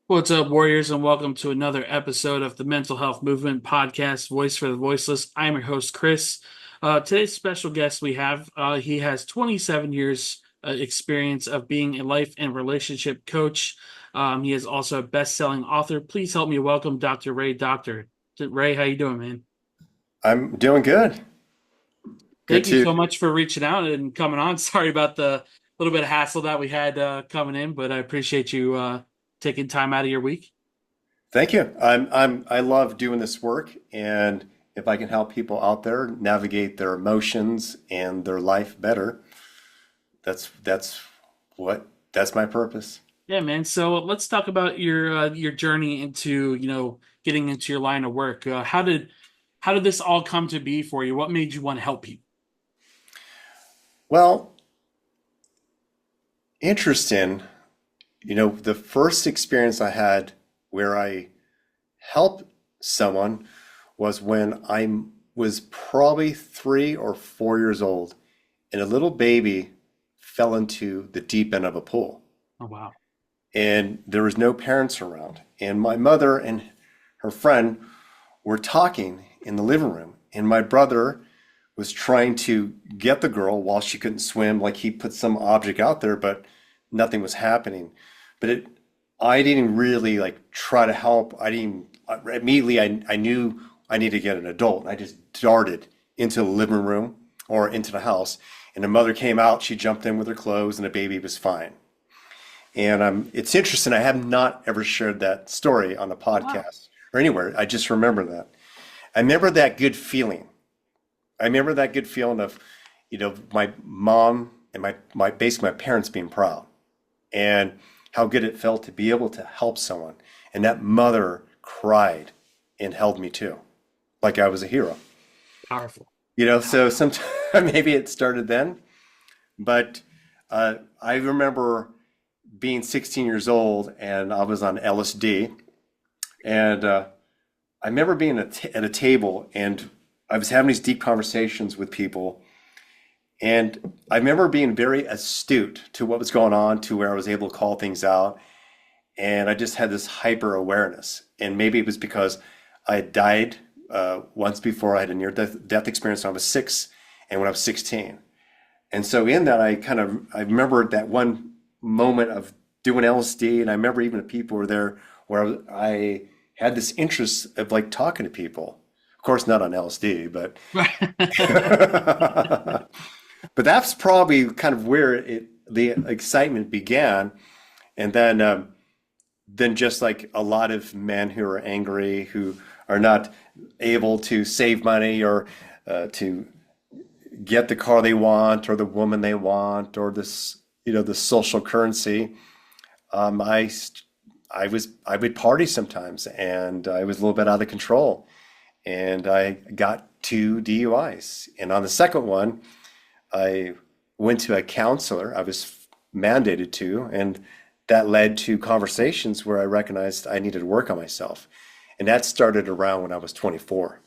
What's up, Warriors, and welcome to another episode of the Mental Health Movement Podcast, Voice for the Voiceless. I'm your host, Chris. Today's special guest he has 27 years experience of being a life and relationship coach. He is also a best-selling author. Please help me welcome Dr. Ray Doctor. Ray, how you doing, man? I'm doing good. Good Thank you to so much for reaching out and coming on. Sorry about the little bit of hassle that we had coming in, but I appreciate you taking time out of your week. thank you. I love doing this work, and if I can help people out there navigate their emotions and their life better, that's that's my purpose. Yeah, man. So let's talk about your journey into, getting into your line of work. How did this all come to be for you? What made you want to help people? Well, interesting. The first experience I had where I helped someone was when I was probably 3 or 4 years old, and a little baby fell into the deep end of a pool. Oh, wow. And there was no parents around. And my mother and her friend were talking in the living room, and my brother was trying to get the girl while she couldn't swim, like he put some object out there, but nothing was happening. But I didn't really like try to help. I didn't immediately. I knew I needed to get an adult. I just darted into the living room or into the house, and the mother came out. She jumped in with her clothes, and the baby was fine. And it's interesting. I have not ever shared that story on a Oh, wow. podcast or anywhere. I just remember that. I remember that good feeling. I remember that good feeling of, my mom and my basically my parents being proud, and how good it felt to be able to help someone. And that mother cried and held me too, like I was a hero. Powerful. So sometimes maybe it started then, but I remember being 16 years old and I was on LSD. And I remember being at a table and I was having these deep conversations with people. And I remember being very astute to what was going on, to where I was able to call things out. And I just had this hyper awareness. And maybe it was because I had died once before. I had a near death experience when I was 6 and when I was 16. And so in that, I remember that one moment of doing LSD, and I remember even the people were there where I had this interest of like talking to people. Of course, not on LSD, but but that's probably kind of where the excitement began. And then just like a lot of men who are angry, who are not able to save money or to get the car they want or the woman they want or the social currency. Um, I I would party sometimes, and I was a little bit out of control, and I got 2 DUIs. And on the second one, I went to a counselor. I was mandated to, and that led to conversations where I recognized I needed to work on myself. And that started around when I was 24.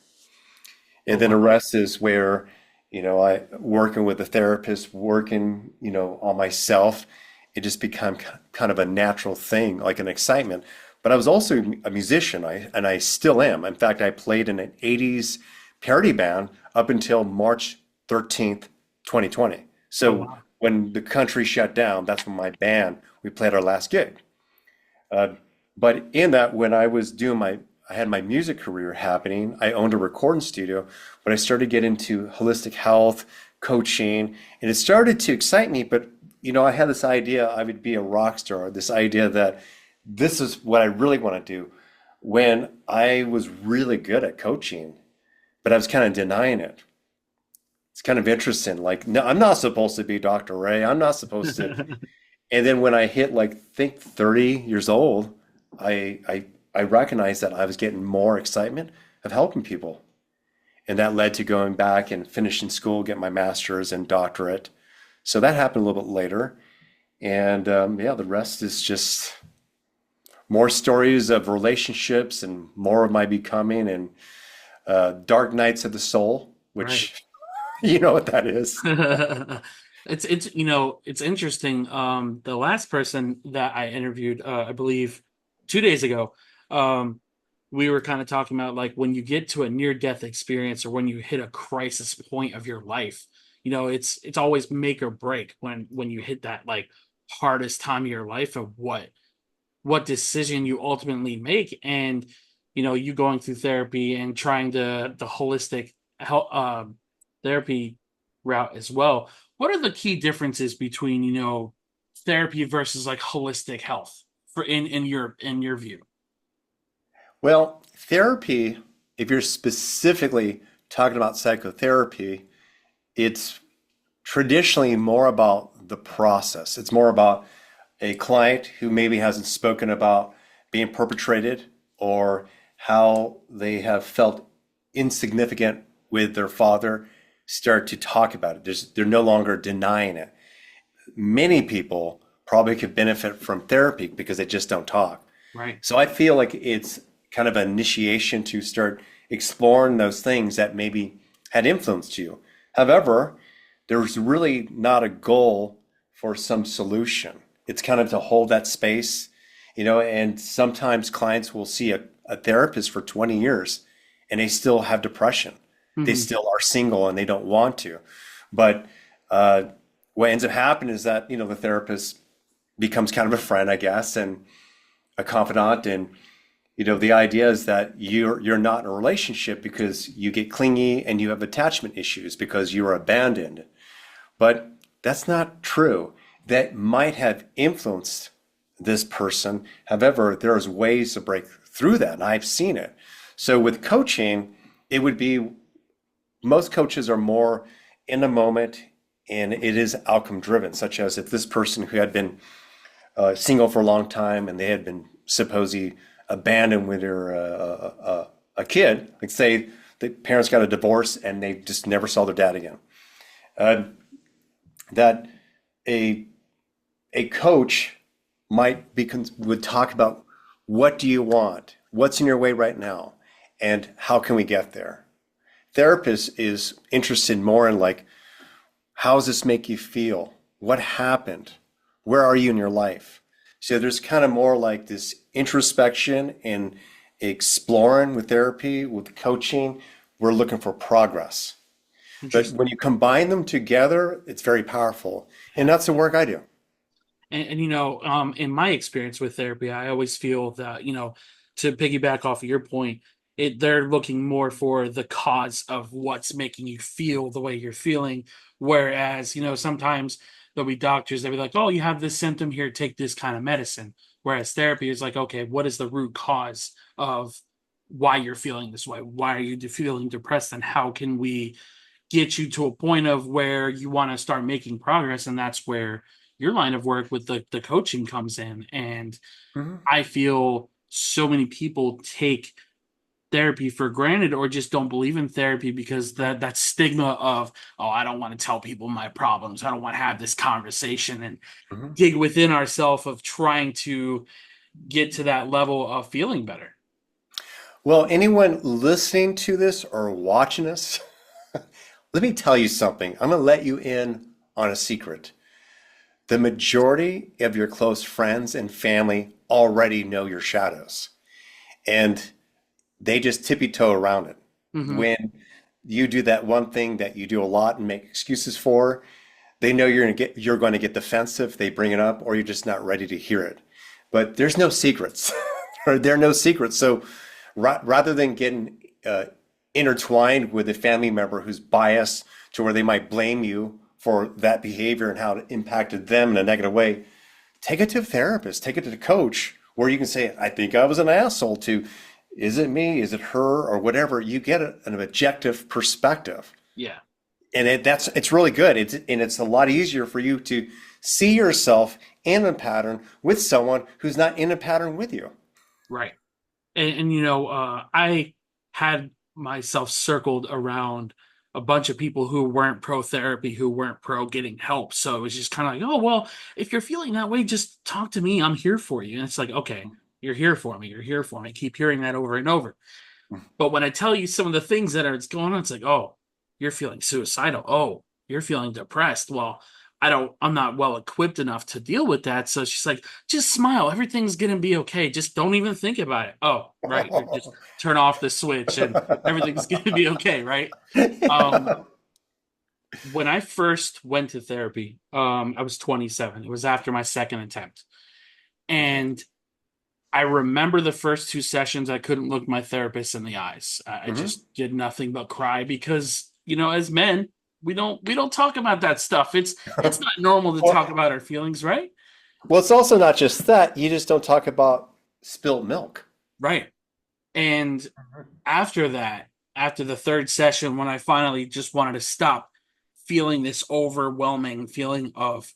Oh, And then the wow. rest is where, I working with a therapist, working, on myself. It just became kind of a natural thing, like an excitement. But I was also a musician, and I still am. In fact, I played in an 80s parody band up until March 13th, 2020. Oh, So wow. when the country shut down, that's when my band, we played our last gig. Uh, but in that, when I had my music career happening. I owned a recording studio, but I started getting into holistic health, coaching, and it started to excite me. But, I had this idea I would be a rock star, this idea that this is what I really want to do when I was really good at coaching, but I was kind of denying it. It's kind of interesting. Like, no, I'm not supposed to be Dr. Ray. I'm not supposed to. And then when I hit like think 30 years old, I recognized that I was getting more excitement of helping people. And that led to going back and finishing school, get my master's and doctorate. So that happened a little bit later. And yeah, the rest is just more stories of relationships and more of my becoming and dark nights of the soul, Right. which you know what that is. It's interesting. The last person that I interviewed, I believe 2 days ago, um, we were kind of talking about like when you get to a near death experience or when you hit a crisis point of your life, it's always make or break when you hit that like hardest time of your life of what decision you ultimately make. And you going through therapy and trying the holistic help therapy route as well. What are the key differences between therapy versus like holistic health for in your view? Well, therapy, if you're specifically talking about psychotherapy, it's traditionally more about the process. It's more about a client who maybe hasn't spoken about being perpetrated or how they have felt insignificant with their father start to talk about it. They're no longer denying it. Many people probably could benefit from therapy because they just don't talk. Right. So I feel like it's kind of an initiation to start exploring those things that maybe had influenced you. However, there's really not a goal for some solution. It's kind of to hold that space, and sometimes clients will see a therapist for 20 years and they still have depression. They Hmm. still are single and they don't want to. But what ends up happening is that, the therapist becomes kind of a friend, I guess, and a confidant. And, the idea is that you're not in a relationship because you get clingy and you have attachment issues because you were abandoned. But that's not true. That might have influenced this person. However, there's ways to break through that, and I've seen it. So with coaching, it would be most coaches are more in the moment and it is outcome driven, such as if this person who had been single for a long time and they had been supposedly abandoned with a kid, like say the parents got a divorce and they just never saw their dad again. Uh, that a coach would talk about what do you want, what's in your way right now, and how can we get there. Therapist is interested more in like, how does this make you feel? What happened? Where are you in your life? So there's kind of more like this introspection and exploring with therapy, with coaching. We're looking for progress. But Interesting. when you combine them together, it's very powerful. And that's the work I do. And in my experience with therapy, I always feel that, to piggyback off of your point, they're looking more for the cause of what's making you feel the way you're feeling. Whereas, sometimes there'll be doctors that be like, oh, you have this symptom here, take this kind of medicine. Whereas therapy is like, okay, what is the root cause of why you're feeling this way? Why are you feeling depressed? And how can we get you to a point of where you want to start making progress? And that's where your line of work with the coaching comes in. And Mhm. I feel so many people take therapy for granted or just don't believe in therapy because that stigma of, oh, I don't want to tell people my problems, I don't want to have this conversation, and Mhm. dig within ourselves of trying to get to that level of feeling better. Well, anyone listening to this or watching us, let me tell you something. I'm going to let you in on a secret. The majority of your close friends and family already know your shadows, and they just tippy toe around it. Hmm. When you do that one thing that you do a lot and make excuses for, they know you're going to get defensive. They bring it up, or you're just not ready to hear it. But there's no secrets. There are no secrets. So rather than getting intertwined with a family member who's biased to where they might blame you for that behavior and how it impacted them in a negative way, take it to a therapist, take it to the coach, where you can say, I think I was an asshole, to, is it me? Is it her? Or whatever. You get an objective perspective. Yeah. And it's really good. It's a lot easier for you to see yourself in a pattern with someone who's not in a pattern with you. Right. And I had myself circled around a bunch of people who weren't pro therapy, who weren't pro getting help. So it was just kind of like, oh, well, if you're feeling that way, just talk to me. I'm here for you. And it's like, okay, you're here for me. You're here for me. Keep hearing that over and over. But when I tell you some of the things that are going on, it's like, oh, you're feeling suicidal. Oh, you're feeling depressed. Well, I'm not well equipped enough to deal with that. So she's like, just smile. Everything's going to be okay. Just don't even think about it. Oh, right. You just turn off the switch and everything's going to be okay. Right. Um, when I first went to therapy, I was 27. It was after my second attempt. And I remember the first two sessions, I couldn't look my therapist in the eyes. I Hmm. just did nothing but cry because, as men, we don't talk about that stuff. It's not normal to talk Well, about our feelings, right? well, it's also not just that. You just don't talk about spilt milk. Right. And after that, after the third session, when I finally just wanted to stop feeling this overwhelming feeling of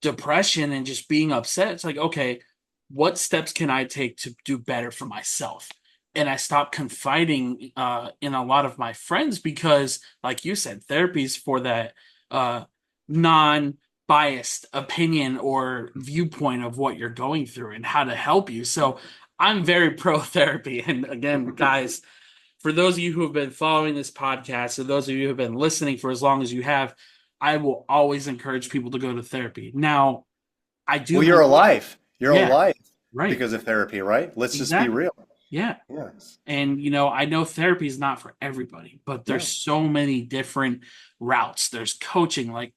depression and just being upset, it's like, okay, what steps can I take to do better for myself? And I stopped confiding in a lot of my friends because, like you said, therapy is for that uh, non-biased opinion or viewpoint of what you're going through and how to help you. So I'm very pro therapy. And again, guys, for those of you who have been following this podcast, and those of you who have been listening for as long as you have, I will always encourage people to go to therapy. Now, I do Well, you're believe, alive. You're yeah, alive right, because of therapy, right? Let's just be exactly, real. yeah. Yes. And I know therapy is not for everybody, but there's No. so many different routes. There's coaching, like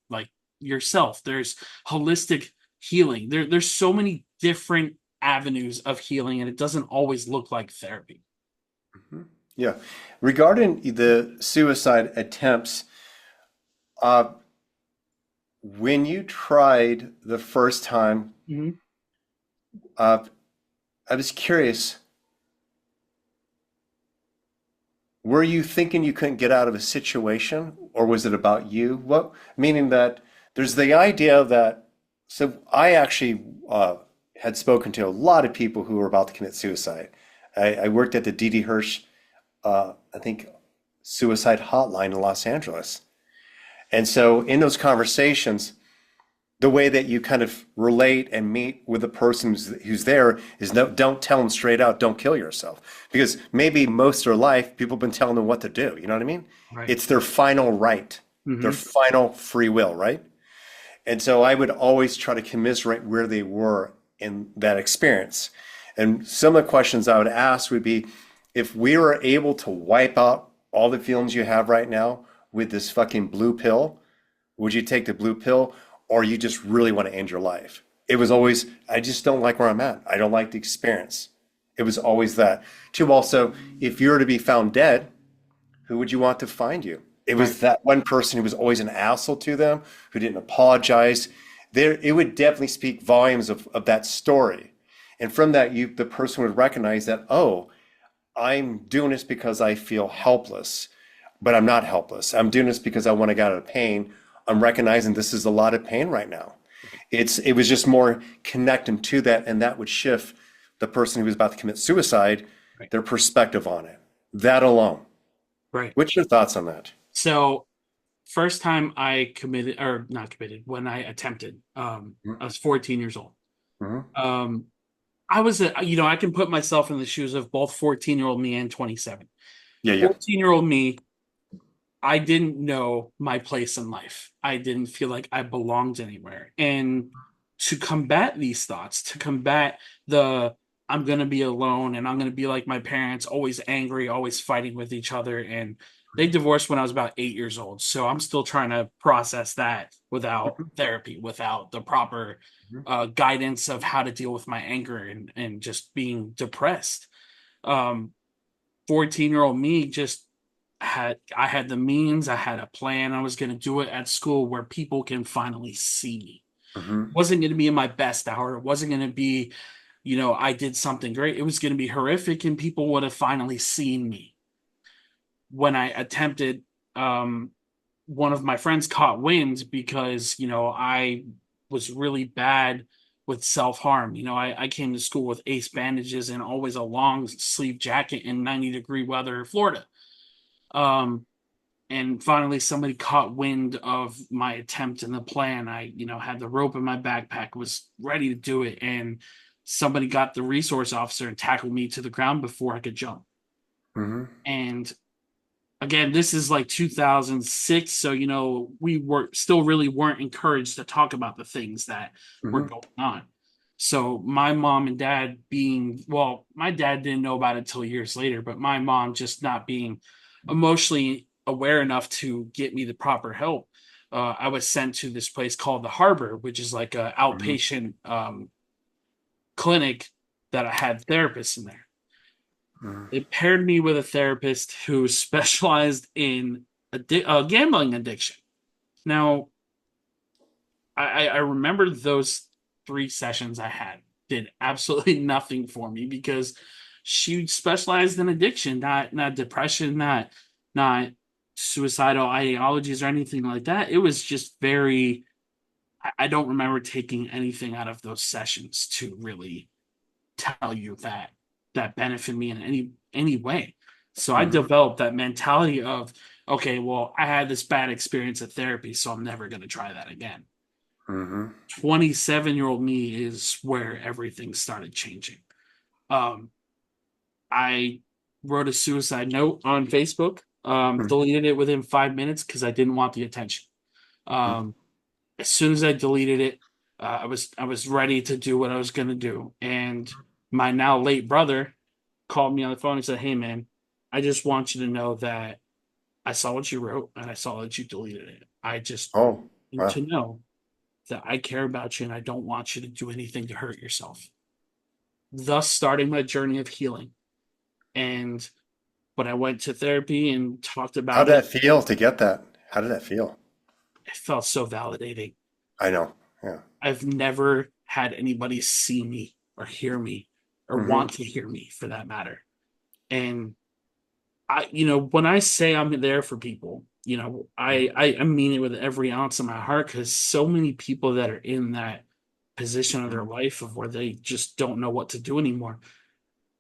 yourself. There's holistic healing. There's so many different avenues of healing, and it doesn't always look like therapy. Mhm. Yeah. Regarding the suicide attempts, uh, when you tried the first time, Mhm. uh, I was curious, were you thinking you couldn't get out of a situation, or was it about you? What, meaning that there's the idea that, so I actually had spoken to a lot of people who were about to commit suicide. I worked at the D.D. Hirsch, I think, suicide hotline in Los Angeles. And so in those conversations, the way that you kind of relate and meet with the person who's there is no, don't tell them straight out, don't kill yourself. Because maybe most of their life, people have been telling them what to do. You know what I mean? Right. It's their final right, their Hmm. final free will, right? And so I would always try to commiserate where they were in that experience. And some of the questions I would ask would be, if we were able to wipe out all the feelings you have right now with this fucking blue pill, would you take the blue pill, or you just really want to end your life? It was always, I just don't like where I'm at. I don't like the experience. It was always that. Two, also, if you were to be found dead, who would you want to find you? It Right. was that one person who was always an asshole to them, who didn't apologize. There, it would definitely speak volumes of that story. And from that, the person would recognize that, oh, I'm doing this because I feel helpless, but I'm not helpless. I'm doing this because I want to get out of pain. I'm recognizing this is a lot of pain right now. It was just more connecting to that, and that would shift the person who was about to commit suicide, Right. their perspective on it. That alone. Right. What's your thoughts on that? So first time I committed or not committed when I attempted, I was 14 years old. Mm-hmm. Um, I was I can put myself in the shoes of both 14-year-old me and 27. Yeah, yeah. 14-year-old me, I didn't know my place in life. I didn't feel like I belonged anywhere. And to combat these thoughts, to combat the I'm going to be alone and I'm going to be like my parents, always angry, always fighting with each other. And they divorced when I was about 8 years old. So I'm still trying to process that without therapy, without the proper guidance of how to deal with my anger and just being depressed. Um, 14-year-old me just I had the means, I had a plan, I was going to do it at school where people can finally see me. Mm-hmm. It wasn't going to be in my best hour. It wasn't going to be, I did something great. It was going to be horrific and people would have finally seen me. When I attempted, um, one of my friends caught wind because, I was really bad with self-harm. I came to school with ace bandages and always a long sleeve jacket in 90-degree weather, Florida. Um, and finally somebody caught wind of my attempt and the plan. I had the rope in my backpack, was ready to do it, and somebody got the resource officer and tackled me to the ground before I could jump. Mm-hmm. And again, this is like 2006, so we were still really weren't encouraged to talk about the things that were Hmm. going on. So my mom and dad being, well, my dad didn't know about it till years later, but my mom just not being emotionally aware enough to get me the proper help. I was sent to this place called the Harbor, which is like a Hmm. outpatient clinic that I had therapists in there. Hmm. They paired me with a therapist who specialized in gambling addiction. Now, I remember those 3 sessions I had did absolutely nothing for me because she specialized in addiction, not depression, not suicidal ideologies or anything like that. It was just very. I don't remember taking anything out of those sessions to really tell you that that benefited me in any way. So I Hmm. developed that mentality of, okay, well, I had this bad experience at therapy, so I'm never going to try that again. Hmm. 27-year-old me is where everything started changing. Um, I wrote a suicide note on Facebook, deleted it within 5 minutes because I didn't want the attention. Um, as soon as I deleted it, I was ready to do what I was going to do, and my now late brother called me on the phone and said, "Hey, man, I just want you to know that I saw what you wrote and I saw that you deleted it. I just Oh, want wow. to know that I care about you and I don't want you to do anything to hurt yourself." Thus, starting my journey of healing. And when I went to therapy and talked How about did it, that feel to get that? How did that feel? it felt so validating. I know. Yeah. I've never had anybody see me or hear me or Hmm. want to hear me for that matter. And when I say I'm there for people, I mean it with every ounce of my heart because so many people that are in that position of their life of where they just don't know what to do anymore.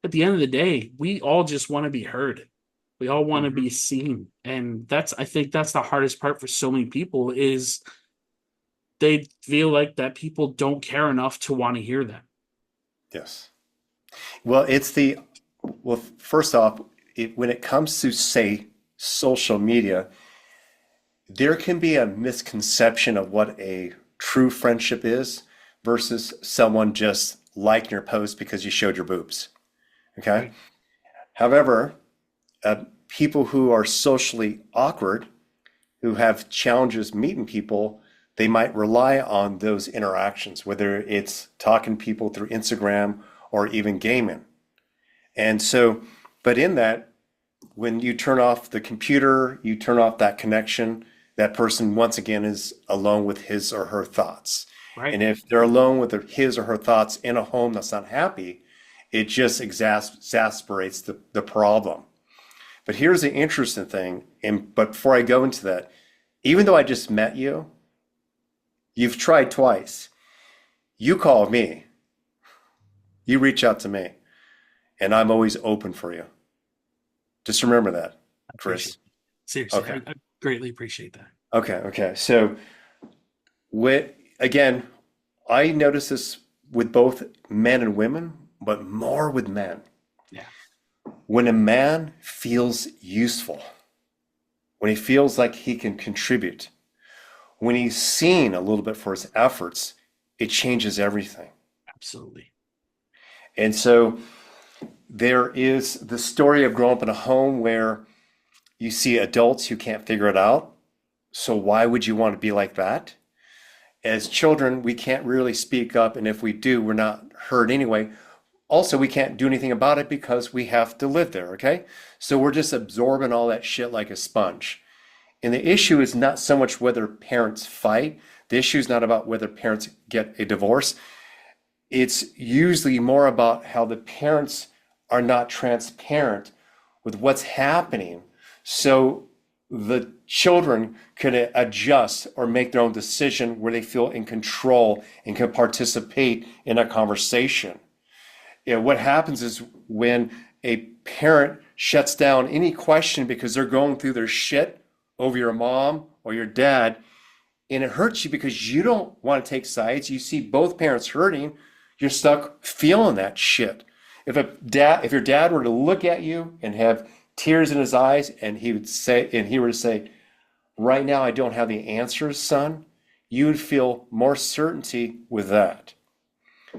At the end of the day, we all just want to be heard. We all want to Hmm. be seen. And I think that's the hardest part for so many people is they feel like that people don't care enough to want to hear them. Yes. Well, first off, when it comes to, say, social media, there can be a misconception of what a true friendship is versus someone just liking your post because you showed your boobs. Okay. Right. However, people who are socially awkward, who have challenges meeting people, they might rely on those interactions, whether it's talking to people through Instagram or even gaming. And so, but in that, when you turn off the computer, you turn off that connection, that person once again is alone with his or her thoughts. Right. And if they're alone with his or her thoughts in a home that's not happy, it just exasperates the problem. But here's the interesting thing, but before I go into that, even though I just met you, you've tried twice. You called me, you reach out to me, and I'm always open for you. Just remember that, I appreciate Chris. it. Seriously, Okay. I greatly appreciate that. Okay. So, again, I notice this with both men and women, but more with men. Yeah. When a man feels useful, when he feels like he can contribute, when he's seen a little bit for his efforts, it changes everything. Absolutely. And so there is the story of growing up in a home where you see adults who can't figure it out. So why would you want to be like that? As children, we can't really speak up, and if we do, we're not heard anyway. Also, we can't do anything about it because we have to live there, okay? So we're just absorbing all that shit like a sponge. And the issue is not so much whether parents fight. The issue is not about whether parents get a divorce. It's usually more about how the parents are not transparent with what's happening. So the children can adjust or make their own decision where they feel in control and can participate in a conversation. What happens is when a parent shuts down any question because they're going through their shit over your mom or your dad, and it hurts you because you don't want to take sides. You see both parents hurting, you're stuck feeling that shit. If your dad were to look at you and have tears in his eyes, and he would say, right now I don't have the answers, son, you would feel more certainty with that.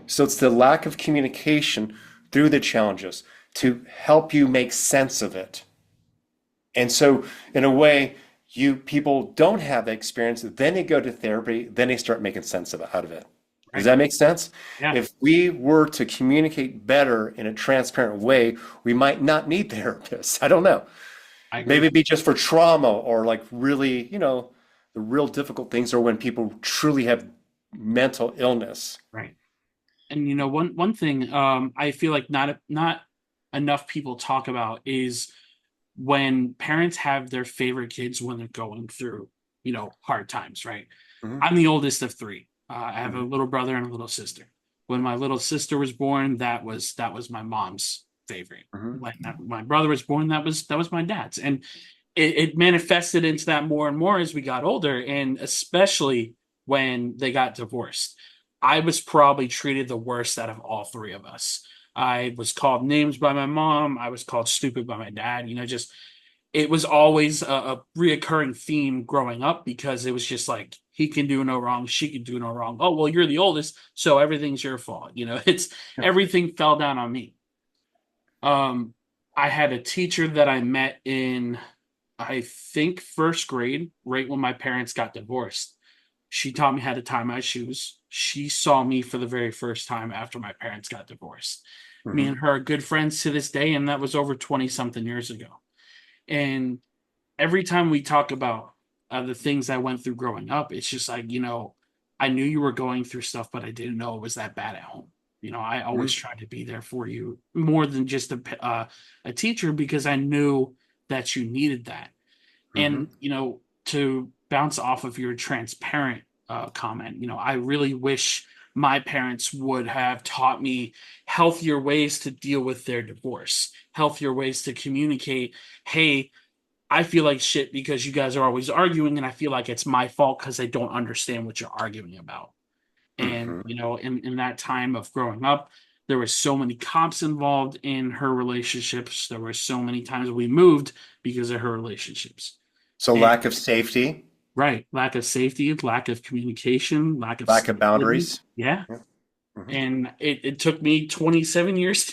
So it's the lack of communication through the challenges to help you make sense of it. And so in a way, people don't have that experience, then they go to therapy, then they start making sense out of it. Does Right. that make sense? Yeah. If we were to communicate better in a transparent way, we might not need therapists. I don't know. I agree. Maybe it'd be just for trauma or like really, the real difficult things are when people truly have mental illness. Right. And one thing I feel like not enough people talk about is when parents have their favorite kids when they're going through, hard times, right? Hmm. I'm the oldest of three. I have a Hmm. little brother and a little sister. When my little sister was born, that was my mom's favorite. Hmm. When my brother was born, that was my dad's, and it manifested into that more and more as we got older, and especially when they got divorced. I was probably treated the worst out of all three of us. I was called names by my mom. I was called stupid by my dad. Just it was always a reoccurring theme growing up because it was just like he can do no wrong, she can do no wrong. Oh well, you're the oldest, so everything's your fault. It's Yeah. everything fell down on me. Um, I had a teacher that I met in, I think, first grade, right when my parents got divorced. She taught me how to tie my shoes. She saw me for the very first time after my parents got divorced. Me Hmm. and her are good friends to this day, and that was over 20 something years ago. And every time we talk about the things I went through growing up, it's just like, I knew you were going through stuff, but I didn't know it was that bad at home. I always tried to be there for you more than just a teacher because I knew that you needed that. Hmm. And, to bounce off of your transparent comment, I really wish my parents would have taught me healthier ways to deal with their divorce, healthier ways to communicate. Hey, I feel like shit because you guys are always arguing, and I feel like it's my fault because I don't understand what you're arguing about. And, Hmm. in that time of growing up, there were so many cops involved in her relationships. There were so many times we moved because of her relationships. So And lack of safety, right, lack of safety, lack of communication, lack of lack of stability. boundaries. Yeah. Yeah. Hmm. And it took me 27 years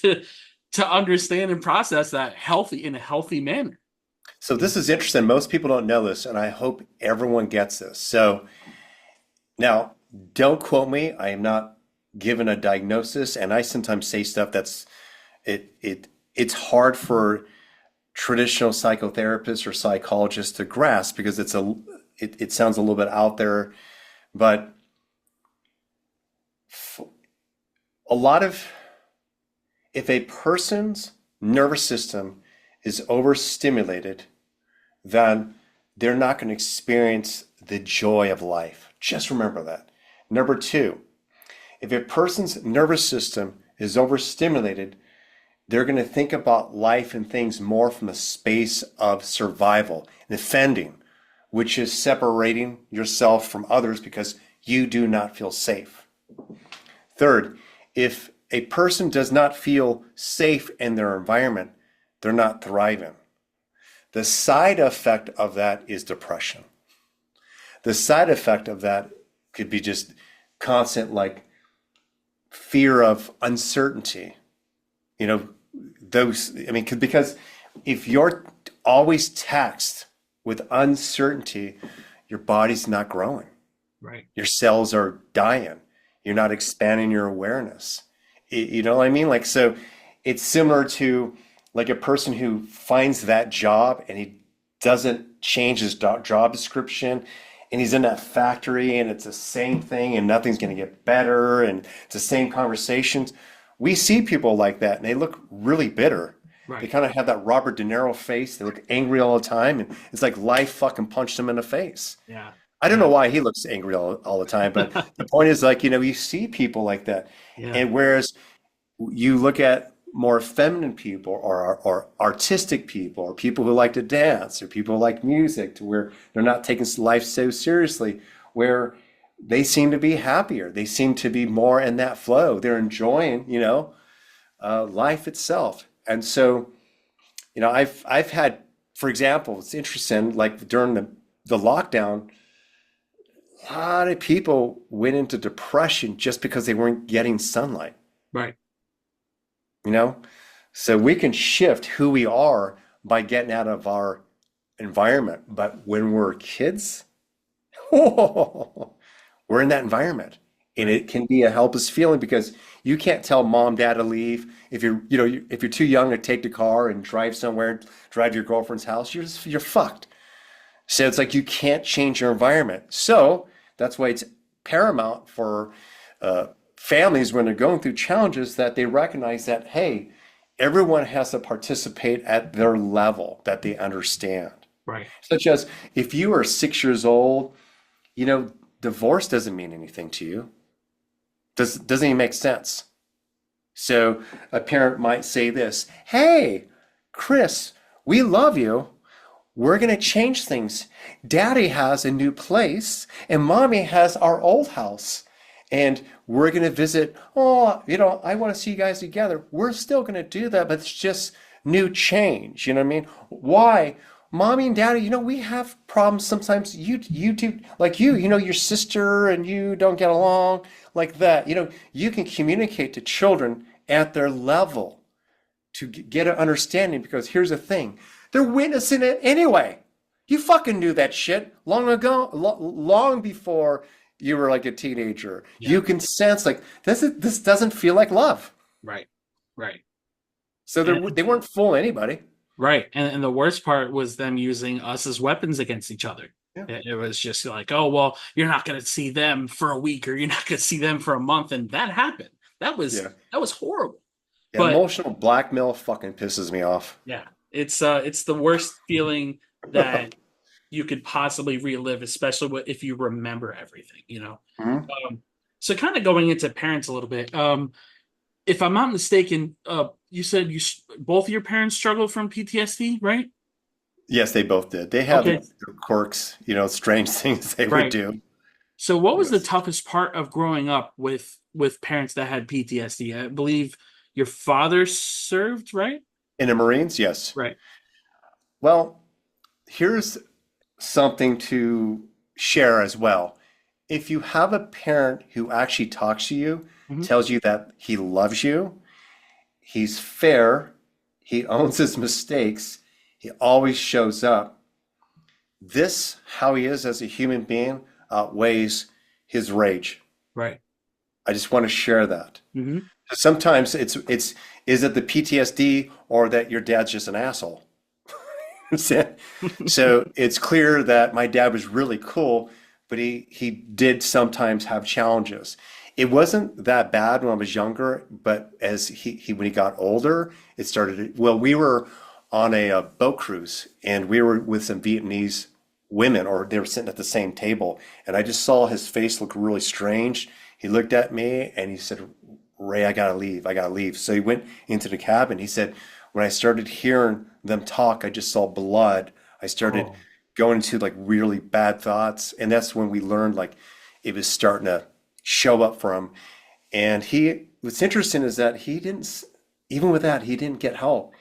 to understand and process that in a healthy manner. So this is interesting. Most people don't know this, and I hope everyone gets this. So now, don't quote me. I am not given a diagnosis, and I sometimes say stuff that's it's hard for traditional psychotherapists or psychologists to grasp because it sounds a little bit out there, but a lot of if a person's nervous system is overstimulated, then they're not going to experience the joy of life. Just remember that. Number two, if a person's nervous system is overstimulated, they're going to think about life and things more from the space of survival and defending, which is separating yourself from others because you do not feel safe. Third, if a person does not feel safe in their environment, they're not thriving. The side effect of that is depression. The side effect of that could be just constant, like fear of uncertainty. Because if you're always taxed with uncertainty, your body's not growing. Right. Your cells are dying. You're not expanding your awareness. You know what I mean? Like, so it's similar to like a person who finds that job and he doesn't change his job description and he's in that factory and it's the same thing and nothing's going to get better and it's the same conversations. We see people like that and they look really bitter. They Right. kind of have that Robert De Niro face. They look angry all the time and it's like life fucking punched them in the face. Yeah. I don't Yeah. know why he looks angry all the time, but the point is like, you see people like that. Yeah. And whereas you look at more feminine people or artistic people or people who like to dance or people who like music to where they're not taking life so seriously, where they seem to be happier. They seem to be more in that flow. They're enjoying, life itself. And so, I've had, for example, it's interesting, like during the lockdown, a lot of people went into depression just because they weren't getting sunlight, Right. you know? So we can shift who we are by getting out of our environment. But when we're kids, we're in that environment. And Right. it can be a helpless feeling because you can't tell mom, dad to leave. If if you're too young to take the car and drive somewhere, drive to your girlfriend's house, you're fucked. So it's like you can't change your environment. So that's why it's paramount for families when they're going through challenges that they recognize that, hey, everyone has to participate at their level that they understand. Right. Such as if you are 6 years old, divorce doesn't mean anything to you. Doesn't even make sense. So a parent might say this, hey, Chris, we love you. We're going to change things. Daddy has a new place and mommy has our old house. And we're going to visit. Oh, I want to see you guys together. We're still going to do that, but it's just new change. You know what I mean? Why? Mommy and daddy, we have problems sometimes. You two, like your sister and you don't get along like that. You can communicate to children at their level to get an understanding because here's the thing. They're witnessing it anyway. You fucking knew that shit long ago, long before you were like a teenager. Yeah. You can sense like this doesn't feel like love. Right. Right. So And, they weren't fooling anybody. right. And the worst part was them using us as weapons against each other. Yeah. It was just like, oh, well, you're not going to see them for a week or you're not going to see them for a month. And that happened. Yeah. That was horrible. Yeah, But emotional blackmail fucking pisses me off. yeah, it's the worst feeling that you could possibly relive, especially if you remember everything. Mhm. So kind of going into parents a little bit. If I'm not mistaken, you said both of your parents struggled from PTSD, right? Yes, they both did. They had Okay, their quirks, strange things they would right. do. So what was the Yes. toughest part of growing up with parents that had PTSD? I believe your father served, right? In the Marines, yes. Right. Well, here's something to share as well. If you have a parent who actually talks to you, Hmm. tells you that he loves you, he's fair, he owns his mistakes, he always shows up, this, how he is as a human being, outweighs his rage. Right. I just want to share that. Hmm. Sometimes is it the PTSD or that your dad's just an asshole? So it's clear that my dad was really cool, but he did sometimes have challenges. It wasn't that bad when I was younger, but as he when he got older, it started. Well, we were on a boat cruise, and we were with some Vietnamese women, or they were sitting at the same table, and I just saw his face look really strange. He looked at me and he said, "Ray, I gotta leave. I gotta leave." So he went into the cabin. He said, when I started hearing them talk, I just saw blood. I started Oh, going into like really bad thoughts. And that's when we learned like it was starting to show up for him. And what's interesting is that he didn't, even with that, he didn't get help.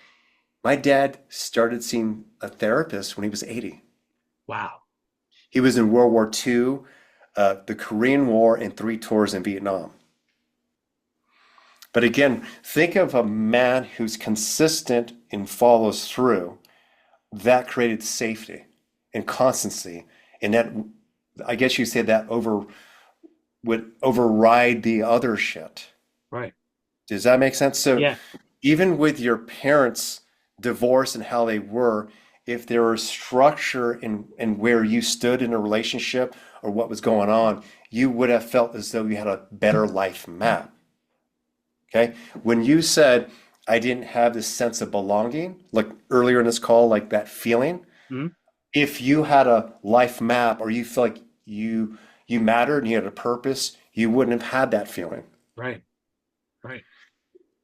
My dad started seeing a therapist when he was 80. wow. He was in World War II, the Korean War, and 3 tours in Vietnam. But again, think of a man who's consistent and follows through. That created safety and constancy. And that, I guess you say that would override the other shit. Right. Does that make sense? So Yeah. even with your parents' divorce and how they were, if there was structure in where you stood in a relationship or what was going on, you would have felt as though you had a better life map. Okay. When you said, I didn't have this sense of belonging, like earlier in this call, like that feeling, Mhm. if you had a life map or you feel like you mattered and you had a purpose, you wouldn't have had that feeling. Right. Right.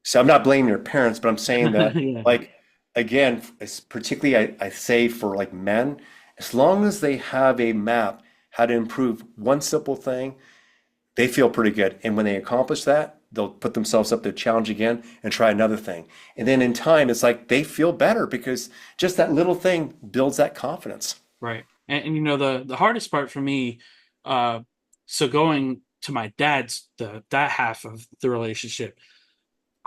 So I'm not blaming your parents, but I'm saying that, Yeah. like, again, particularly I say for like men, as long as they have a map how to improve one simple thing, they feel pretty good. And when they accomplish that, they'll put themselves up to challenge again and try another thing. And then in time, it's like they feel better because just that little thing builds that confidence. Right. And you know, the hardest part for me, uh, so going to my dad's that half of the relationship,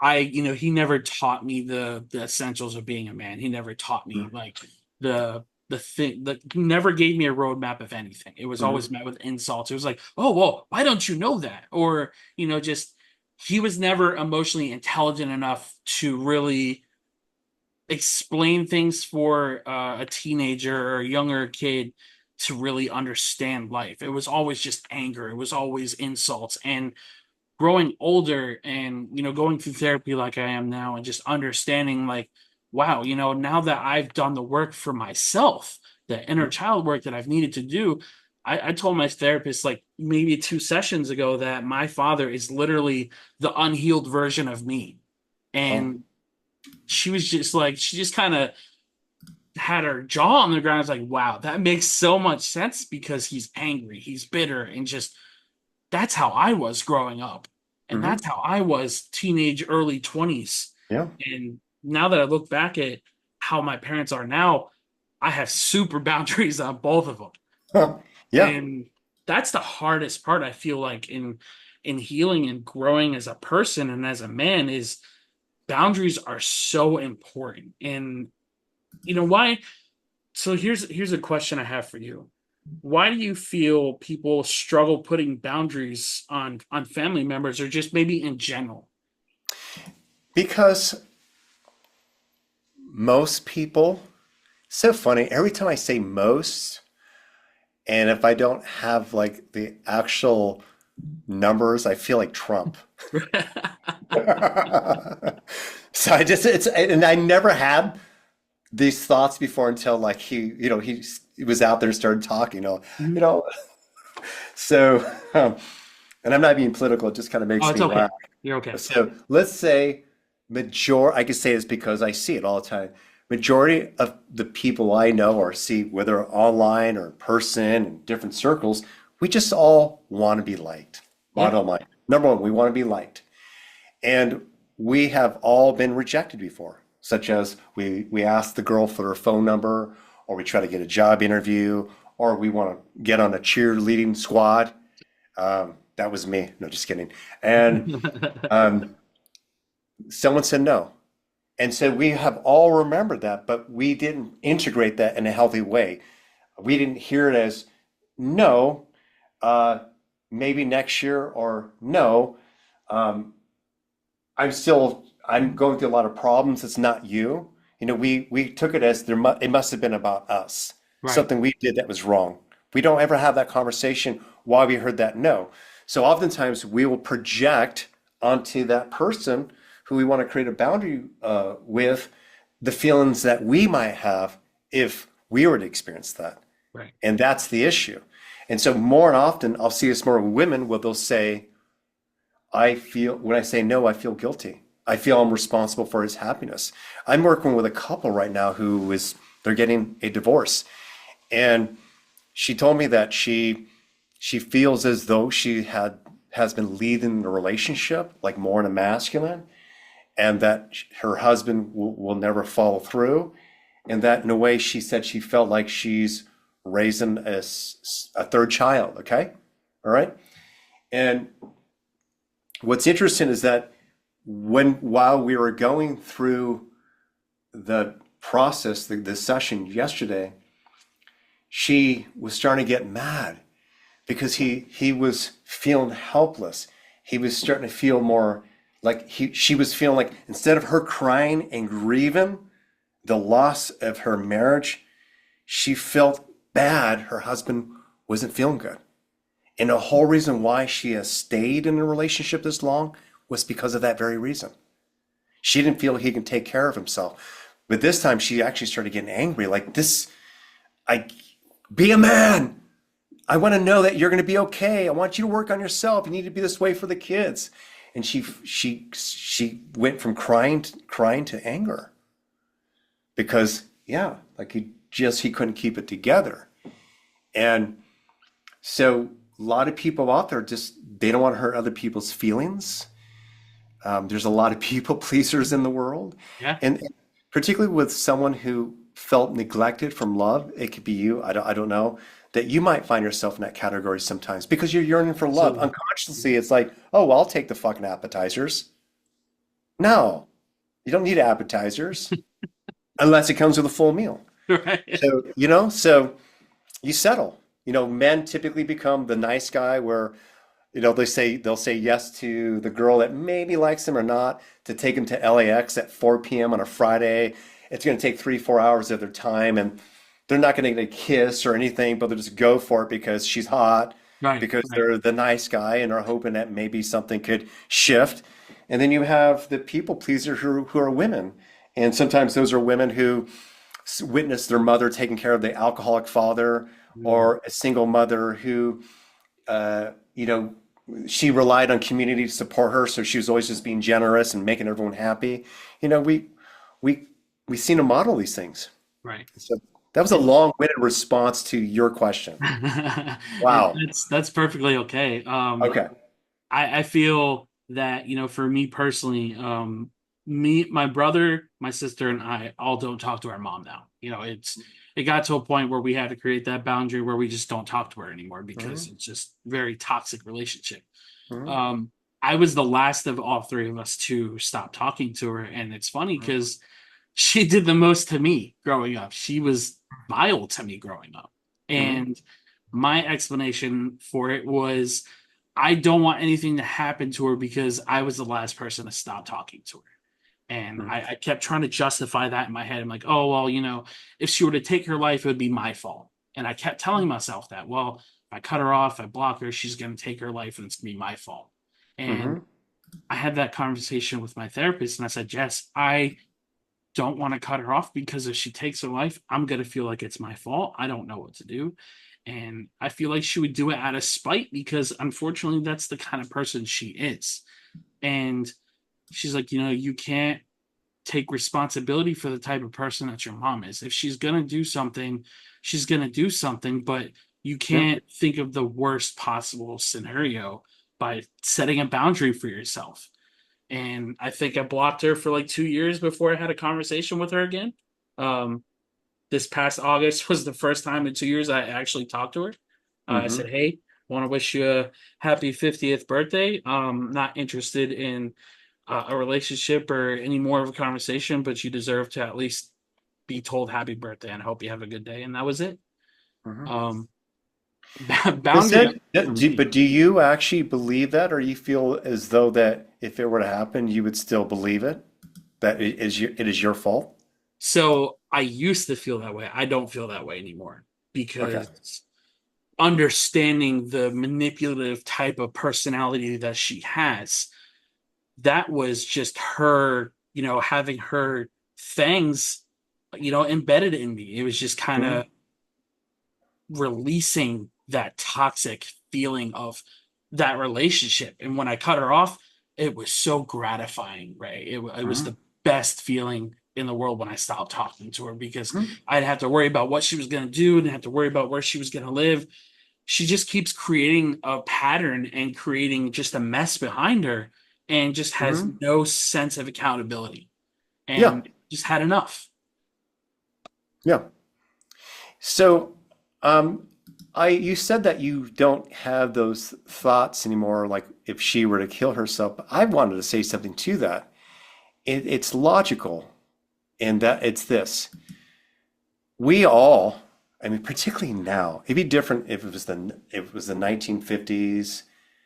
he never taught me the essentials of being a man. He never taught me like the thing that he never gave me a roadmap of anything. It was Mm-hmm. always met with insults. It was like, oh well, why don't you know that? Or, just he was never emotionally intelligent enough to really explain things for a teenager or a younger kid to really understand life. It was always just anger. It was always insults. And growing older and going through therapy like I am now and just understanding like, wow, now that I've done the work for myself, the inner child work that I've needed to do, I told my therapist like maybe 2 sessions ago that my father is literally the unhealed version of me. Oh, And she was just like, she just kind of had her jaw on the ground. I was like, wow, that makes so much sense because he's angry, he's bitter, and just that's how I was growing up. And hmm. that's how I was teenage, early 20s. Yeah. And now that I look back at how my parents are now, I have super boundaries on both of them. Huh. Yeah. And that's the hardest part I feel like in healing and growing as a person and as a man is boundaries are so important. And why so here's a question I have for you. Why do you feel people struggle putting boundaries on family members or just maybe in general? Because most people, so funny, every time I say most, and if I don't have like the actual numbers, I feel like Trump. So and I never had these thoughts before until like he was out there and started talking, you Mhm. know, so, and I'm not being political, it just kind of Oh, makes it's me okay. laugh. You're okay. So let's say I can say this because I see it all the time. Majority of the people I know or see, whether online or in person in different circles, we just all want to be liked. Yeah. Bottom line. Number one, we want to be liked. And we have all been rejected before, such as we ask the girl for her phone number, or we try to get a job interview, or we want to get on a cheerleading squad. That was me. No, just kidding. And um, someone said no. And so we have all remembered that, but we didn't integrate that in a healthy way. We didn't hear it as no, uh, maybe next year, or no, um, I'm going through a lot of problems. It's not you. We took it as it must have been about us, Right. something we did that was wrong. We don't ever have that conversation why we heard that no. So oftentimes we will project onto that person who we want to create a boundary with the feelings that we might have if we were to experience that. Right. And that's the issue. And so more and often I'll see this more with women where they'll say, when I say no, I feel guilty. I feel I'm responsible for his happiness. I'm working with a couple right now they're getting a divorce. And she told me that she feels as though has been leading the relationship like more in a masculine, and that her husband will never follow through. And that in a way she said she felt like she's raising a third child. Okay. All right. And what's interesting is that while we were going through the process, the session yesterday, she was starting to get mad because he was feeling helpless. He was starting to feel more like she was feeling like instead of her crying and grieving the loss of her marriage, she felt bad her husband wasn't feeling good. And the whole reason why she has stayed in a relationship this long was because of that very reason. She didn't feel he can take care of himself. But this time she actually started getting angry, like this, I be a man. I want to know that you're going to be okay. I want you to work on yourself. You need to be this way for the kids. And she went from crying to anger because yeah, like he couldn't keep it together. And so a lot of people out there just they don't want to hurt other people's feelings. There's a lot of people pleasers in the world, Yeah. and particularly with someone who felt neglected from love, it could be you. I don't know that you might find yourself in that category sometimes because you're yearning for love. Absolutely. Unconsciously, it's like, oh, well, I'll take the fucking appetizers. No, you don't need appetizers unless it comes with a full meal. Right. So, so you settle. Men typically become the nice guy where, they'll say yes to the girl that maybe likes them or not to take them to LAX at 4 p.m. on a Friday. It's going to take 3, 4 hours of their time, and they're not going to get a kiss or anything, but they'll just go for it because she's hot, Right. because Right. they're the nice guy and are hoping that maybe something could shift. And then you have the people pleasers who are women. And sometimes those are women who witness their mother taking care of the alcoholic father, Mm. or a single mother who, uh, you know, she relied on community to support her, so she was always just being generous and making everyone happy. You know, we we seen a model these things. Right. So that was a long-winded response to your question. Wow. That's perfectly okay. Okay. I feel that, for me personally, my brother, my sister, and I all don't talk to our mom now. It got to a point where we had to create that boundary where we just don't talk to her anymore because Hmm. it's just very toxic relationship. Hmm. Um, I was the last of all three of us to stop talking to her, and it's funny because she did the most to me growing up. She was vile to me growing up. Hmm. And my explanation for it was I don't want anything to happen to her because I was the last person to stop talking to her. And Hmm. I kept trying to justify that in my head. I'm like, oh, well, if she were to take her life, it would be my fault. And I kept telling myself that, well, if I cut her off, I block her, she's going to take her life and it's going to be my fault. And Hmm. I had that conversation with my therapist and I said, Jess, I don't want to cut her off because if she takes her life, I'm going to feel like it's my fault. I don't know what to do. And I feel like she would do it out of spite because unfortunately, that's the kind of person she is. And she's like, you can't take responsibility for the type of person that your mom is. If she's going to do something, she's going to do something, but you Yeah. can't think of the worst possible scenario by setting a boundary for yourself. And I think I blocked her for like 2 years before I had a conversation with her again. Um, this past August was the first time in 2 years I actually talked to her. I Hmm. said, "Hey, want to wish you a happy 50th birthday. Not interested in a relationship or any more of a conversation, but you deserve to at least be told happy birthday and I hope you have a good day." And that was it. Hmm. Um, Does boundary that, for but me. do you actually believe that, or you feel as though that if it were to happen, you would still believe it? That it is your fault? So I used to feel that way. I don't feel that way anymore Okay. because understanding the manipulative type of personality that she has, that was just her, having her things, embedded in me. It was just kind Hmm. of releasing that toxic feeling of that relationship. And when I cut her off, it was so gratifying, right? It was Hmm. the best feeling in the world when I stopped talking to her because Hmm. I didn't have to worry about what she was going to do, didn't have to worry about where she was going to live. She just keeps creating a pattern and creating just a mess behind her and just has Hmm. no sense of accountability Yeah. and just had enough. Yeah. So, um, you said that you don't have those thoughts anymore, like if she were to kill herself. But I wanted to say something to that. It's logical in that it's this. We all, I mean, particularly now, it'd be different if it was the 1950s,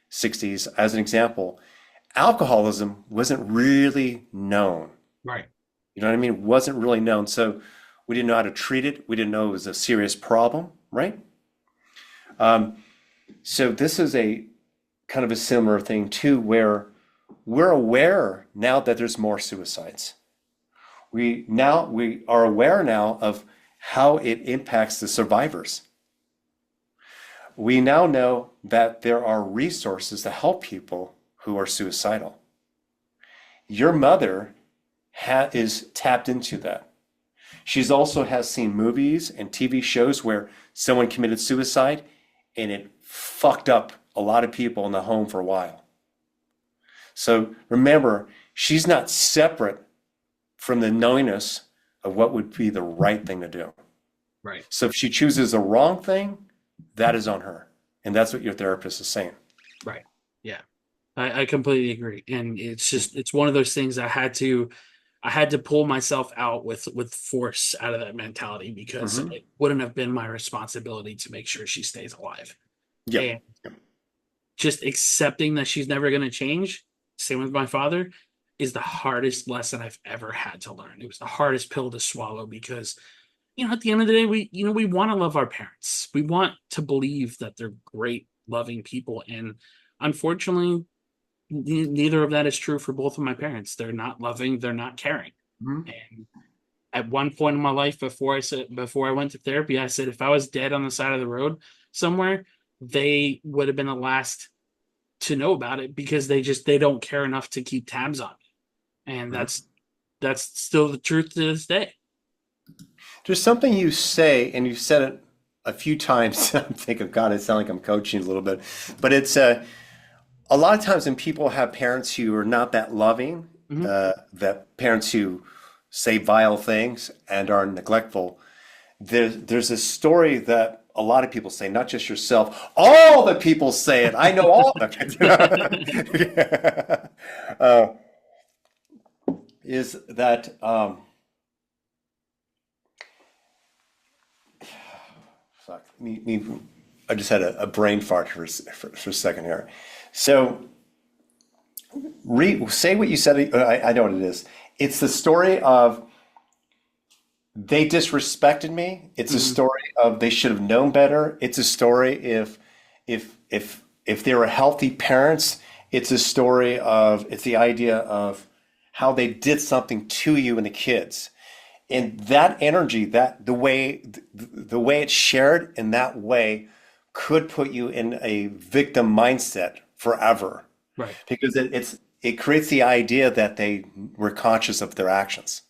60s. As an example, alcoholism wasn't really known. Right. You know what I mean? It wasn't really known. So we didn't know how to treat it. We didn't know it was a serious problem, right? Um, so this is a kind of a similar thing too, where we're aware now that there's more suicides. We are aware now of how it impacts the survivors. We now know that there are resources to help people who are suicidal. Your mother is tapped into that. She's also has seen movies and TV shows where someone committed suicide and it fucked up a lot of people in the home for a while. So remember, she's not separate from the knowingness of what would be the right thing to do. Right. So if she chooses the wrong thing, that is on her. And that's what your therapist is saying. Right. Yeah. I completely agree. And it's one of those things I had to pull myself out with force out of that mentality because Hmm. it wouldn't have been my responsibility to make sure she stays alive. Yep. And just accepting that she's never going to change, same with my father, is the hardest lesson I've ever had to learn. It was the hardest pill to swallow because, at the end of the day, we want to love our parents. We want to believe that they're great, loving people. And unfortunately, neither of that is true for both of my parents. They're not loving, they're not caring. Hmm. And at one point in my life before I went to therapy, I said if I was dead on the side of the road somewhere, they would have been the last to know about it because they don't care enough to keep tabs on me. And that's still the truth to this day. There's something you say, and you've said it a few times. I'm thinking, God, it sounds like I'm coaching a little bit, but it's a lot of times when people have parents who are not that loving, Mhm. that parents who say vile things and are neglectful, there's a story that a lot of people say, not just yourself. All the people say it. I know all of it. Is that fuck me? I just had a brain fart for a second here. So say what you said. I know what it is. It's the story of they disrespected me. It's a Mhm. story of they should have known better. It's a story if they were healthy parents. It's a story of it's the idea of how they did something to you and the kids. And that energy, that the way it's shared in that way could put you in a victim mindset forever Right. because it creates the idea that they were conscious of their actions.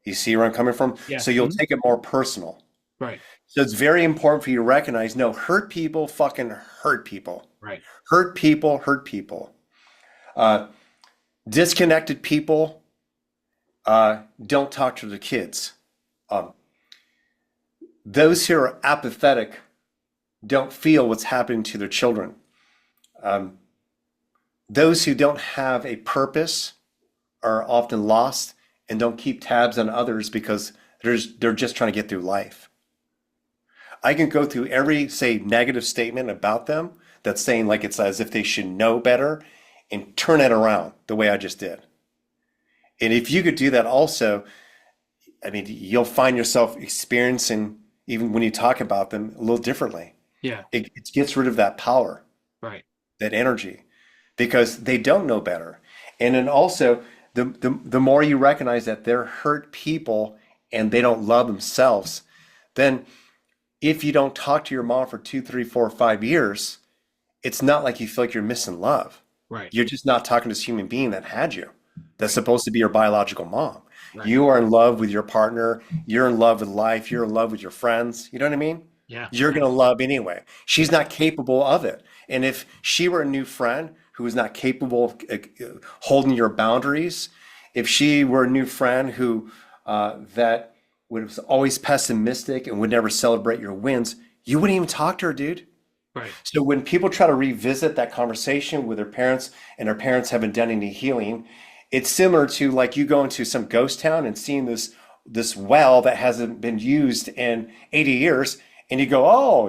You see where I'm coming from? Yeah. So you'll Mhm. take it more personal. Right. So it's very important for you to recognize, no, hurt people fucking hurt people. Right. Hurt people hurt people. Uh, Disconnected people don't talk to the kids. Um, those who are apathetic don't feel what's happening to their children. Um, those who don't have a purpose are often lost and don't keep tabs on others because they're just trying to get through life. I can go through every, say, negative statement about them that's saying like it's as if they should know better and turn it around the way I just did. And if you could do that also, I mean, you'll find yourself experiencing, even when you talk about them, a little differently. Yeah. It gets rid of that power, Right. that energy, because they don't know better. And then also, the more you recognize that they're hurt people and they don't love themselves, then if you don't talk to your mom for 2, 3, 4, 5 years, it's not like you feel like you're missing love. Right. You're just not talking to this human being that had you. That's Right. supposed to be your biological mom. Right. You are in love with your partner. You're in love with life. You're in love with your friends. You know what I mean? Yeah. You're going to love anyway. She's not capable of it. And if she were a new friend who was not capable of holding your boundaries, if she were a new friend who that was always pessimistic and would never celebrate your wins, you wouldn't even talk to her, dude. Right. So when people try to revisit that conversation with their parents and their parents haven't done any healing, it's similar to like you going to some ghost town and seeing this well that hasn't been used in 80 years, and you go, oh,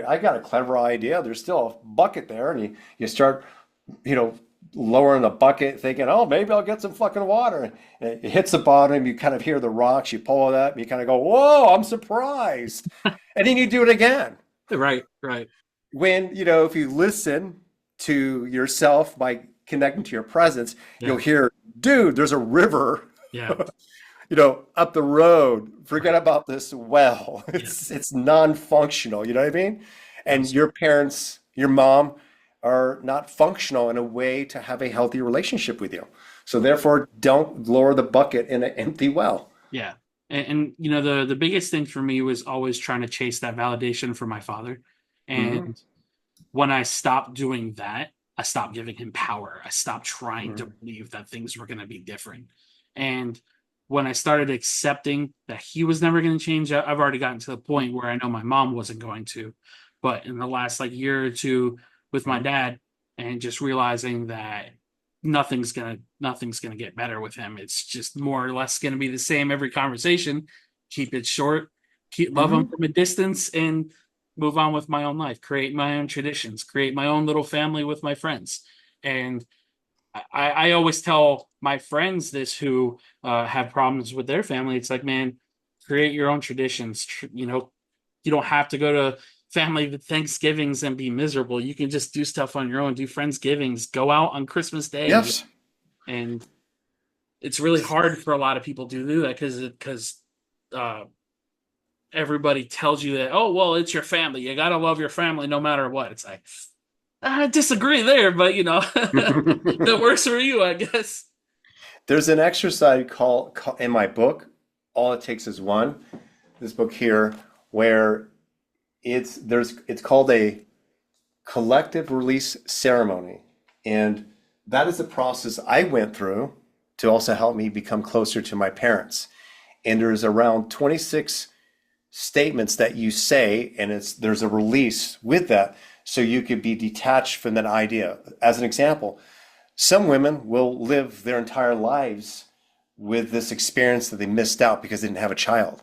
I got a clever idea. There's still a bucket there, and you start, you know, lowering the bucket, thinking, oh, maybe I'll get some fucking water. And it hits the bottom. You kind of hear the rocks. You pull it up. And you kind of go, whoa, I'm surprised. And then you do it again. Right. Right. When, if you listen to yourself by connecting to your presence, you'll Yeah. hear, dude, there's a river, Yeah. up the road. Forget Right. about this well. Yeah. It's non-functional, you know what I mean? And your Absolutely. parents, your mom are not functional in a way to have a healthy relationship with you. So therefore, don't lower the bucket in an empty well. Yeah. And the biggest thing for me was always trying to chase that validation from my father. Hmm. And when I stopped doing that, I stopped giving him power. I stopped trying to Mhm. believe that things were going to be different. And when I started accepting that he was never going to change, I've already gotten to the point where I know my mom wasn't going to. But in the last like year or two with my Mhm. dad, and just realizing that nothing's gonna get better with him. It's just more or less gonna be the same every conversation. Keep it short, keep love him Mhm. from a distance, and move on with my own life. Create my own traditions. Create my own little family with my friends. And I always tell my friends this who have problems with their family. It's like, man, create your own traditions. You don't have to go to family Thanksgivings and be miserable. You can just do stuff on your own. Do Friendsgivings. Go out on Christmas Day, Yes. and it's really hard for a lot of people to do that because uh, everybody tells you that. Oh, well, it's your family. You gotta love your family no matter what. It's like I disagree there, but that works for you, I guess. There's an exercise in my book, All It Takes Is One, this book here, where it's called a collective release ceremony. And that is the process I went through to also help me become closer to my parents. And there's around 26 statements that you say, and there's a release with that, so you could be detached from that idea. As an example, some women will live their entire lives with this experience that they missed out because they didn't have a child.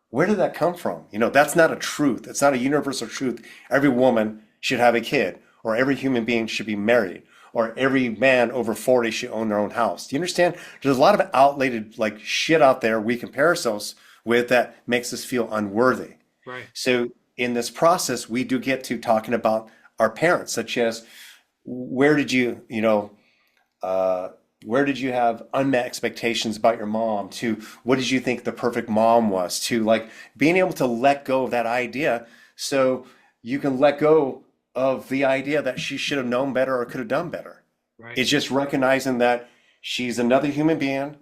Where did that come from? That's not a truth. It's not a universal truth. Every woman should have a kid, or every human being should be married, or every man over 40 should own their own house. Do you understand? There's a lot of outdated like shit out there we compare ourselves with that makes us feel unworthy. Right. So in this process, we do get to talking about our parents, such as where did uh, where did you have unmet expectations about your mom, to what did you think the perfect mom was, to like being able to let go of that idea so you can let go of the idea that she should have known better or could have done better. Right. It's just recognizing that she's another human being,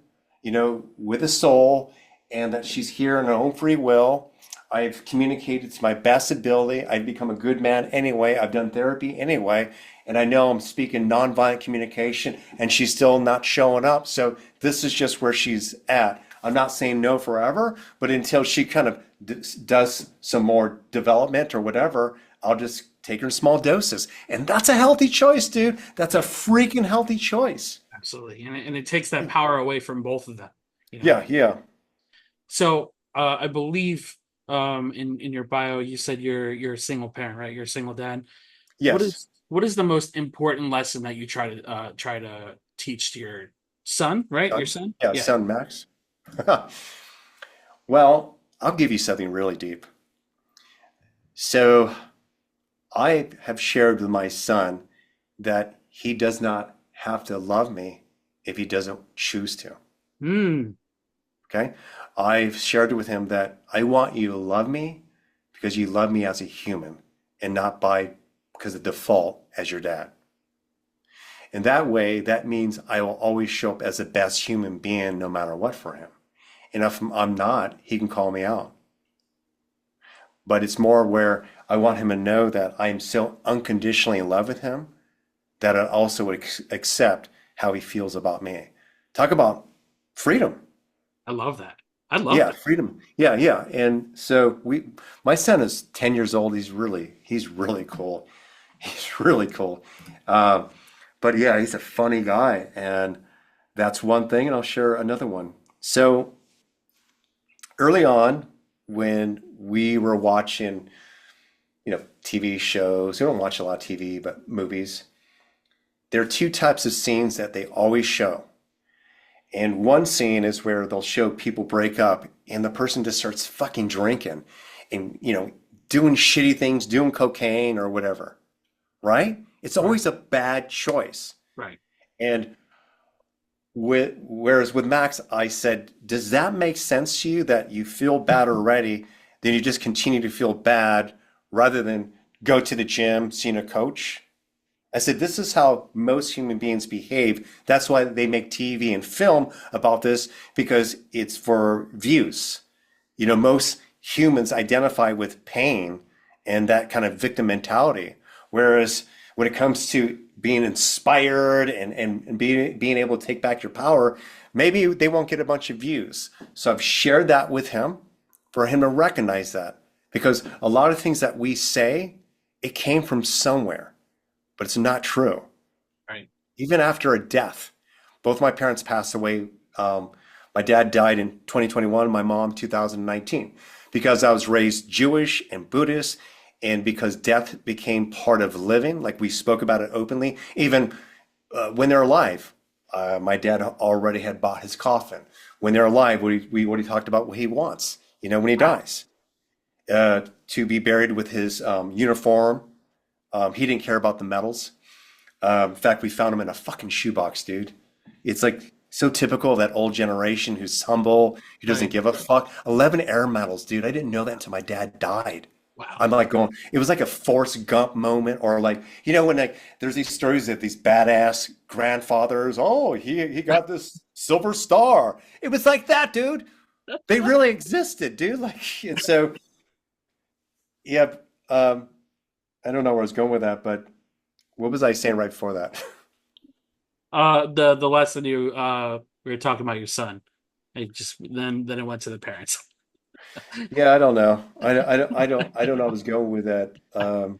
with a soul, and that she's here on her own free will. I've communicated to my best ability. I've become a good man anyway. I've done therapy anyway. And I know I'm speaking nonviolent communication and she's still not showing up. So this is just where she's at. I'm not saying no forever, but until she kind of does some more development or whatever, I'll just take her in small doses. And that's a healthy choice, dude. That's a Yeah, freaking healthy choice. absolutely. And it takes that power away from both of them, you know. Yeah, yeah. So I believe in your bio you said you're a single parent, right? You're a single dad. Yes. What is the most important lesson that you try to teach to your son, right? Your Son? son? Yeah, Yeah. son Max. Well, I'll give you something really deep. So I have shared with my son that he does not have to love me if he doesn't choose to. Hmm. Okay? I've shared with him that I want you to love me because you love me as a human and not because of default as your dad. And that way, that means I will always show up as the best human being no matter what for him. And if I'm not, he can call me out. But it's more where I want him to know that I am so unconditionally in love with him that I also would accept how he feels about me. Talk about freedom. I love that. I love Yeah, that. freedom. Yeah, yeah. And so my son is 10 years old. He's really cool. He's really cool. Uh, but yeah, he's a funny guy. And that's one thing. And I'll share another one. So early on, when we were watching, TV shows, we don't watch a lot of TV, but movies, there are two types of scenes that they always show. And one scene is where they'll show people break up and the person just starts fucking drinking and, doing shitty things, doing cocaine or whatever, right? It's Right. always a bad choice. Right. And whereas with Max, I said, does that make sense to you that you feel bad already, then you just continue to feel bad rather than go to the gym, seeing a coach? I said, this is how most human beings behave. That's why they make TV and film about this, because it's for views. Most humans identify with pain and that kind of victim mentality. Whereas when it comes to being inspired and being able to take back your power, maybe they won't get a bunch of views. So I've shared that with him for him to recognize that. Because a lot of things that we say, it came from somewhere, but it's not true. Right. Even after a death, both my parents passed away. My dad died in 2021, my mom 2019, because I was raised Jewish and Buddhist, and because death became part of living, like we spoke about it openly, even when they're alive. My dad already had bought his coffin. When they're alive, what he talked about what he wants, when he Wow. dies, to be buried with his uniform. He didn't care about the medals. In fact, we found him in a fucking shoebox, dude. It's like so typical of that old generation who's humble, who doesn't Right. give a fuck. 11 air medals, dude. I didn't know that until my dad died. Wow. I'm like going, it was like a Forrest Gump moment, or like, when like there's these stories of these badass grandfathers. Oh, he got this silver star. It was like that, dude. They really existed, dude. Like, and so, yeah, I don't know where I was going with that, but what was I saying right before that? The lesson you we were talking about your son. It just then it went to the parents. Yeah, I don't know. I don't know. I was going with that. God,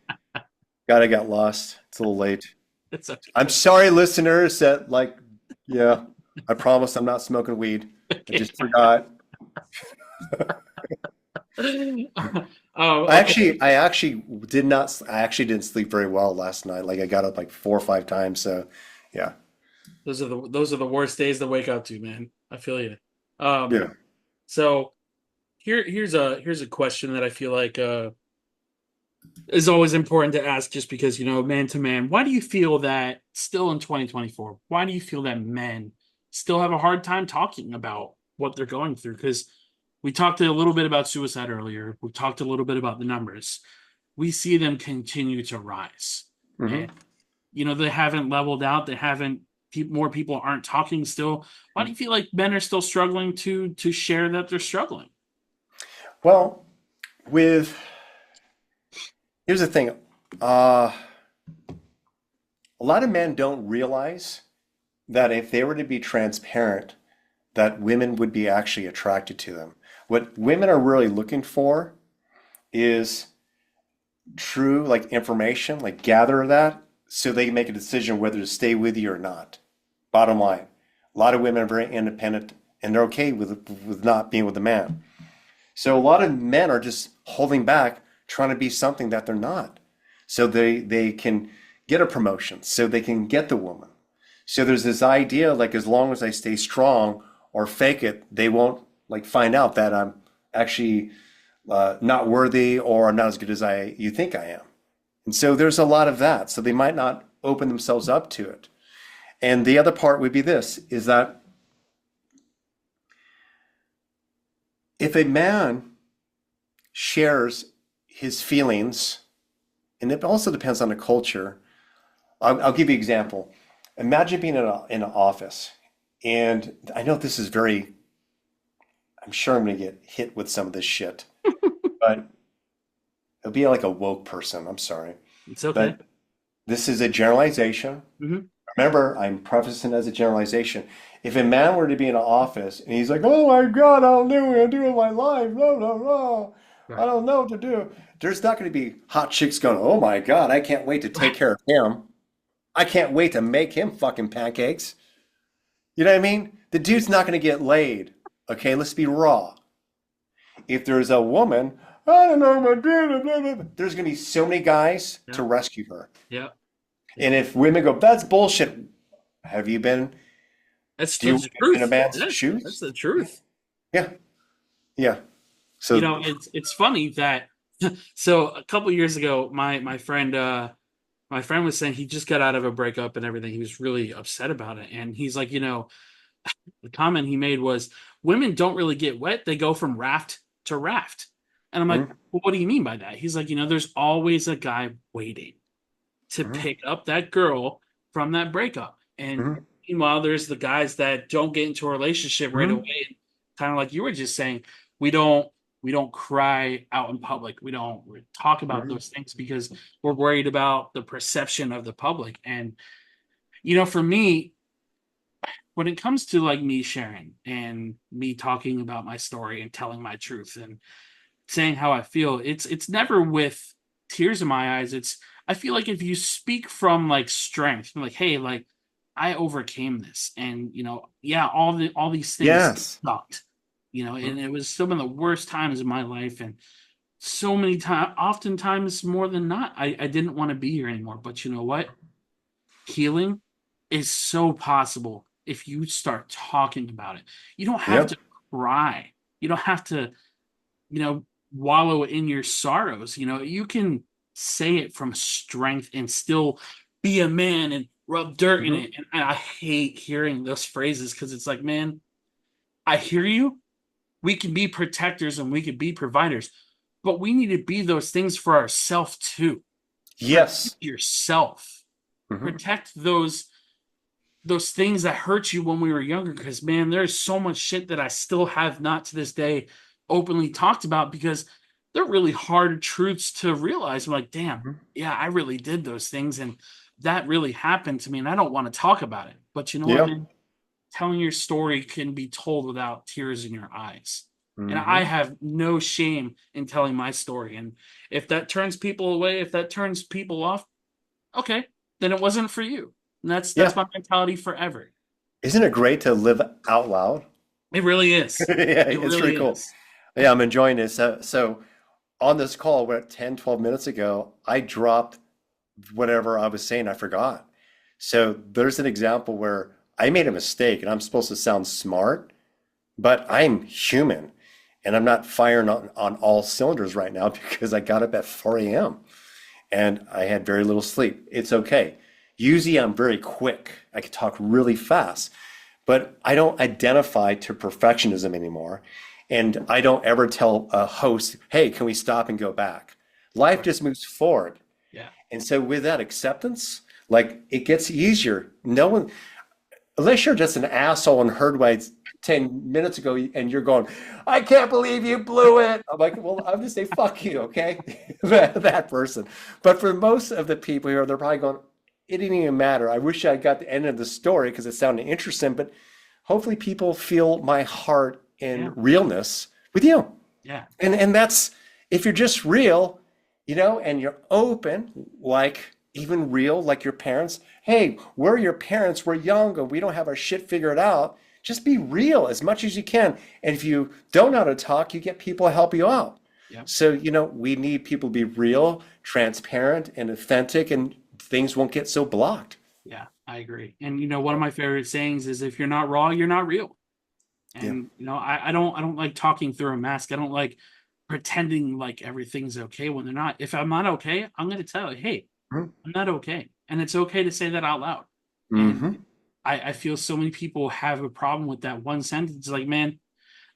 I got lost. It's a little late. It's I'm sorry, listeners. That like, yeah, I promise I'm not smoking weed. I okay. just forgot. Oh, okay. I actually did not. I actually didn't sleep very well last night. Like I got up like 4 or 5 times. So, yeah, Those are the worst days to wake up to, man. I feel you. Um, yeah. so here's a question that I feel like is always important to ask, just because man to man. Why do you feel that still in 2024? Why do you feel that men still have a hard time talking about what they're going through? Because we talked a little bit about suicide earlier. We talked a little bit about the numbers. We see them continue to rise, and Hmm. they haven't leveled out. They haven't. More people aren't talking still. Why do you feel like men are still struggling to share that they're struggling? Well, with here's the thing. A lot of men don't realize that if they were to be transparent, that women would be actually attracted to them. What women are really looking for is true, like information, like gather that so they can make a decision whether to stay with you or not. Bottom line, a lot of women are very independent and they're okay with not being with a man. So a lot of men are just holding back, trying to be something that they're not. So they can get a promotion, so they can get the woman. So there's this idea like as long as I stay strong or fake it, they won't like find out that I'm actually not worthy or I'm not as good as you think I am. And so there's a lot of that. So they might not open themselves up to it. And the other part would be this is that if a man shares his feelings, and it also depends on the culture. I'll give you an example. Imagine being in an office, and I know this is very, I'm sure I'm going to get hit with some of this shit, but it'll be like a woke person. I'm sorry. It's okay. But this is a generalization. Hmm. Remember, I'm prefacing as a generalization. If a man were to be in an office and he's like, "Oh my God, I don't know what I'm doing in my life. No, no, no. I Right. don't know what to do." There's not going to be hot chicks going, "Oh my God, I can't wait to take care of him. I can't wait to make him fucking pancakes." You know what I mean? The dude's not going to get laid. Okay, let's be raw. If there's a woman, I don't know my blah, blah, blah, there's going to be so many guys to Yeah. rescue her. Yeah. And Yeah. if women go, "That's bullshit." Have you been? Do you That's the in a truth. man's Yeah. That's shoes? the truth. Yeah, yeah. So, It's funny that so a couple years ago, my friend was saying he just got out of a breakup and everything. He was really upset about it, and he's like, the comment he made was, "Women don't really get wet; they go from raft to raft." And I'm like, mhm, "Well, what do you mean by that?" He's like, "There's always a guy waiting to mhm, pick up that girl from that breakup." And mhm, meanwhile, there's the guys that don't get into a relationship right mhm, away. Kind of like you were just saying, we don't. We don't cry out in public. We don't talk about Mhm. those things because we're worried about the perception of the public. And, for me, when it comes to like me sharing and me talking about my story and telling my truth and saying how I feel, it's never with tears in my eyes. I feel like if you speak from like strength, like, hey, like I overcame this, and yeah, all these things Yes. sucked, and Mhm. it was some of the worst times in my life, and so many times, oftentimes more than not, I didn't want to be here anymore. But you know what? Healing is so possible if you start talking about it. You don't have Yep. to cry. You don't have to, you know, wallow in your sorrows. You can say it from strength and still be a man and rub dirt in Mhm. it. And I hate hearing those phrases because it's like, man, I hear you. We can be protectors and we can be providers, but we need to be those things for ourselves too. Protect Yes. yourself. Mhm. Protect those things that hurt you when we were younger, because man, there's so much shit that I still have not to this day openly talked about because they're really hard truths to realize. I'm like, damn, Mhm. yeah, I really did those things and that really happened to me and I don't want to talk about it. But you know what, Yep. man? Telling your story can be told without tears in your eyes. And I Mhm. have no shame in telling my story. And if that turns people away, if that turns people off, okay, then it wasn't for you. And that's Yeah. my mentality forever. Isn't it great to live out loud? It really is. Yeah, It it's really pretty cool. is. Yeah, I'm enjoying this. So on this call, what, 10, 12 minutes ago, I dropped whatever I was saying, I forgot. So there's an example where I made a mistake and I'm supposed to sound smart, but I'm human and I'm not firing on all cylinders right now because I got up at 4 a.m. and I had very little sleep. It's okay. Usually I'm very quick. I can talk really fast, but I don't identify to perfectionism anymore. And I don't ever tell a host, hey, can we stop and go back? Life Right. just moves forward. Yeah. And so with that acceptance, like it gets easier. No one, unless you're just an asshole and heard what 10 minutes ago and you're going, I can't believe you blew it. I'm like, well, I'm just say fuck you, okay? That person. But for most of the people here, they're probably going, it didn't even matter. I wish I got the end of the story because it sounded interesting, but hopefully people feel my heart and Yeah. realness with you. Yeah. And that's if you're just real, and you're open, like even real, like your parents. Hey, we're your parents. We're young and we don't have our shit figured out. Just be real as much as you can. And if you don't know how to talk, you get people to help you out. Yeah. So, we need people to be real, transparent, and authentic, and things won't get so blocked. Yeah. I agree. And one of my favorite sayings is if you're not raw, you're not real. Yeah. And I don't like talking through a mask. I don't like pretending like everything's okay when they're not. If I'm not okay, I'm gonna tell you, hey, I'm not okay. And it's okay to say that out loud. And Mm-hmm. I feel so many people have a problem with that one sentence. Like, man,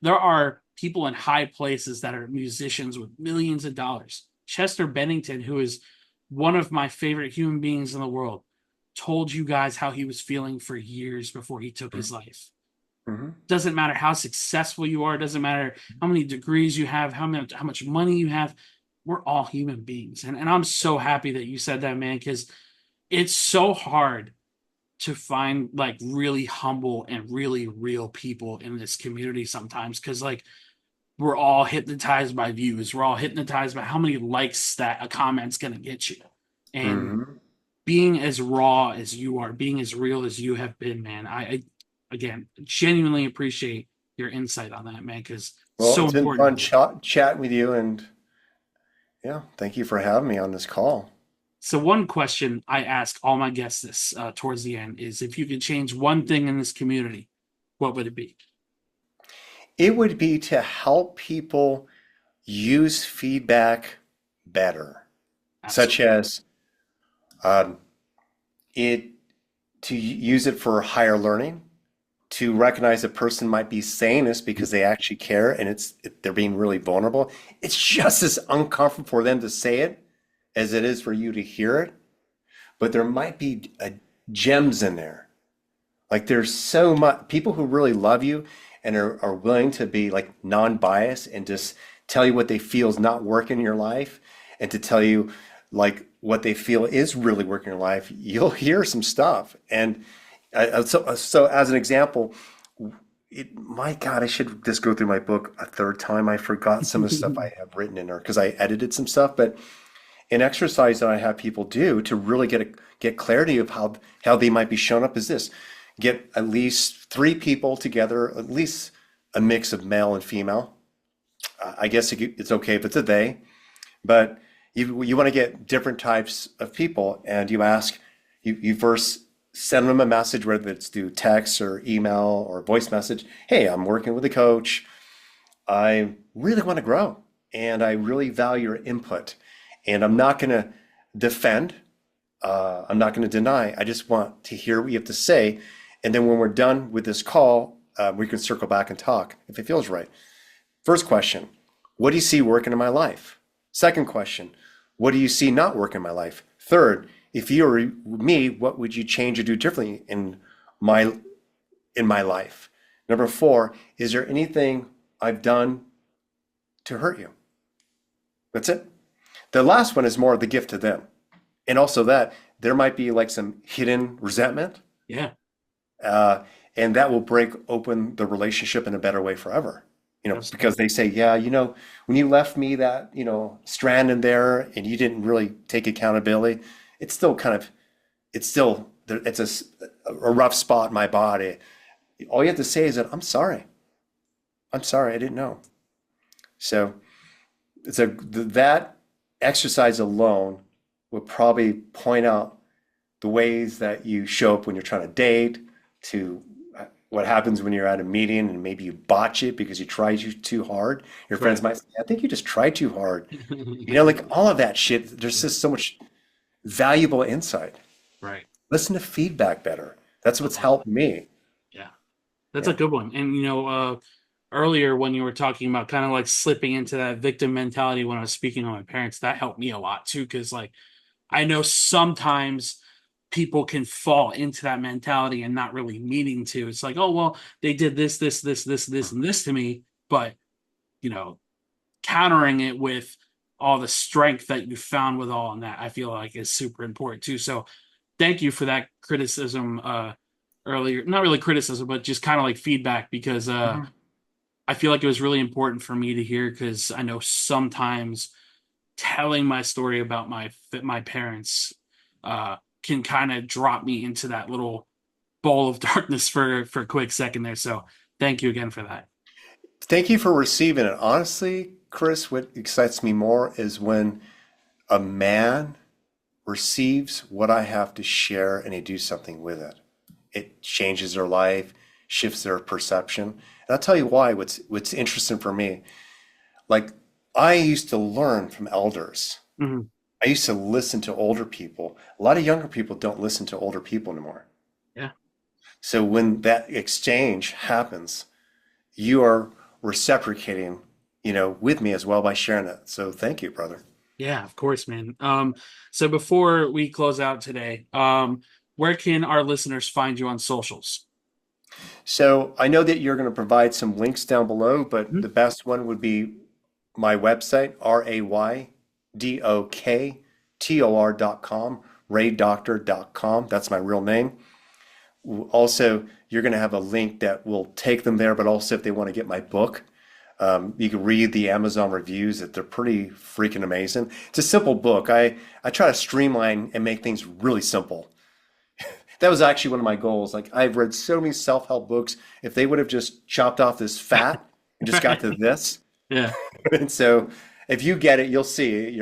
there are people in high places that are musicians with millions of dollars. Chester Bennington, who is one of my favorite human beings in the world, told you guys how he was feeling for years before he took his life. Mm-hmm. Doesn't matter how successful you are, doesn't matter how many degrees you have, how much money you have. We're all human beings. And I'm so happy that you said that, man, because it's so hard to find like really humble and really real people in this community sometimes because like we're all hypnotized by views, we're all hypnotized by how many likes that a comment's going to get you, and Mm-hmm. being as raw as you are, being as real as you have been, man, I again genuinely appreciate your insight on that, man, because it's Well, so it's been important fun to do. chatting with you, and yeah, thank you for having me on this call. So one question I ask all my guests this towards the end is if you could change one thing in this community, what would it be? It would be to help people use feedback better, such Absolutely. as um, it to use it for higher learning, to recognize a person might be saying this because they actually care and they're being really vulnerable. It's just as uncomfortable for them to say it as it is for you to hear it, but there might be gems in there. Like there's so much people who really love you and are willing to be like non-biased and just tell you what they feel is not working in your life and to tell you like what they feel is really working in your life, you'll hear some stuff. And so as an example, my God, I should just go through my book a third time. I forgot some of the stuff I have written in there because I edited some stuff. But an exercise that I have people do to really get clarity of how they might be shown up is this: get at least three people together, at least a mix of male and female. I guess it's okay if it's a they, but you want to get different types of people, and you first send them a message, whether it's through text or email or voice message. Hey, I'm working with a coach. I really want to grow, and I really value your input. And I'm not going to defend. I'm not going to deny. I just want to hear what you have to say. And then when we're done with this call, we can circle back and talk if it feels right. First question, what do you see working in my life? Second question, what do you see not working in my life? Third, if you were me, what would you change or do differently in my life? Number four, is there anything I've done to hurt you? That's it. The last one is more of the gift to them. And also that there might be like some hidden resentment. Yeah. And that will break open the relationship in a better way forever. Absolutely. Because they say, yeah, when you left me that, strand in there and you didn't really take accountability, it's a rough spot in my body. All you have to say is that I'm sorry. I didn't know. So that exercise alone would probably point out the ways that you show up when you're trying to date, to what happens when you're at a meeting and maybe you botch it because you tried too hard. Your friends might say, I think you just tried too hard. Like all of that shit, there's just so much valuable insight. Right. Listen to feedback better. That's what's helped me. Yeah. That's a good one. And, earlier when you were talking about kind of like slipping into that victim mentality when I was speaking on my parents, that helped me a lot too. Cause like, I know sometimes people can fall into that mentality and not really meaning to. It's like, oh, well, they did this, and this to me. But, countering it with all the strength that you found with all in that, I feel like is super important too. So thank you for that criticism earlier. Not really criticism, but just kind of like feedback, because I feel like it was really important for me to hear, because I know sometimes telling my story about my parents can kind of drop me into that little bowl of darkness for a quick second there. So thank you again for that. Thank you for receiving it. Honestly, Chris, what excites me more is when a man receives what I have to share and they do something with it. It changes their life, shifts their perception. And I'll tell you why, what's interesting for me. Like, I used to learn from elders. Mm-hmm. I used to listen to older people. A lot of younger people don't listen to older people anymore. Yeah. So when that exchange happens, you are reciprocating, with me as well by sharing it. So thank you, brother. Yeah, of course, man. So before we close out today, where can our listeners find you on socials? So I know that you're going to provide some links down below, but Mhm. the best one would be my website, raydoktor.com, raydoktor.com. That's my real name. Also, you're going to have a link that will take them there, but also if they want to get my book, you can read the Amazon reviews. That they're pretty freaking amazing. It's a simple book. I try to streamline and make things really simple. That was actually one of my goals. Like, I've read so many self-help books. If they would have just chopped off this fat and just got to this. Yeah. And so if you get it, you'll see.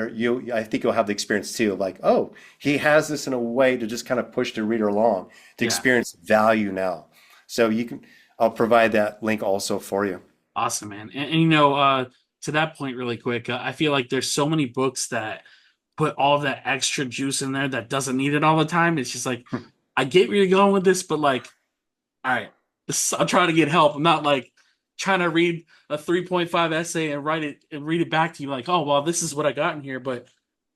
I think you'll have the experience too. Like, oh, he has this in a way to just kind of push the reader along to experience value now. So I'll provide that link also for you. Awesome, man. And to that point really quick, I feel like there's so many books that put all of that extra juice in there that doesn't need it all the time. It's just like, I get where you're going with this, but like, all right, I'm trying to get help. I'm not like trying to read a 3.5 essay and write it and read it back to you like, oh, well, this is what I got in here, but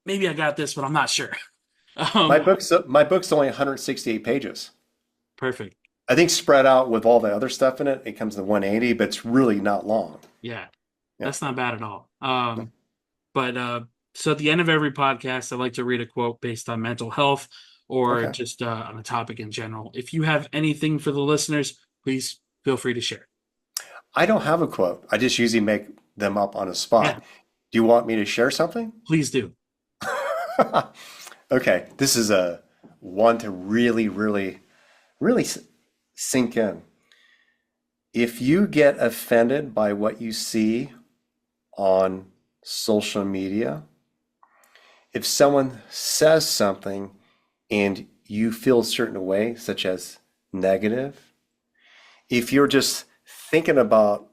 maybe I got this, but I'm not sure. My book's only 168 pages. Perfect. I think spread out with all the other stuff in it, it comes to 180, but it's really not long. Yeah. Yeah. That's not bad at all. No. But so at the end of every podcast, I like to read a quote based on mental health or Okay. just on a topic in general. If you have anything for the listeners, please feel free to share. I don't have a quote. I just usually make them up on a Yeah, spot. Do you want me to share something? please do. Okay, this is a one to really sink in. If you get offended by what you see on social media, if someone says something and you feel a certain way, such as negative, if you're just thinking about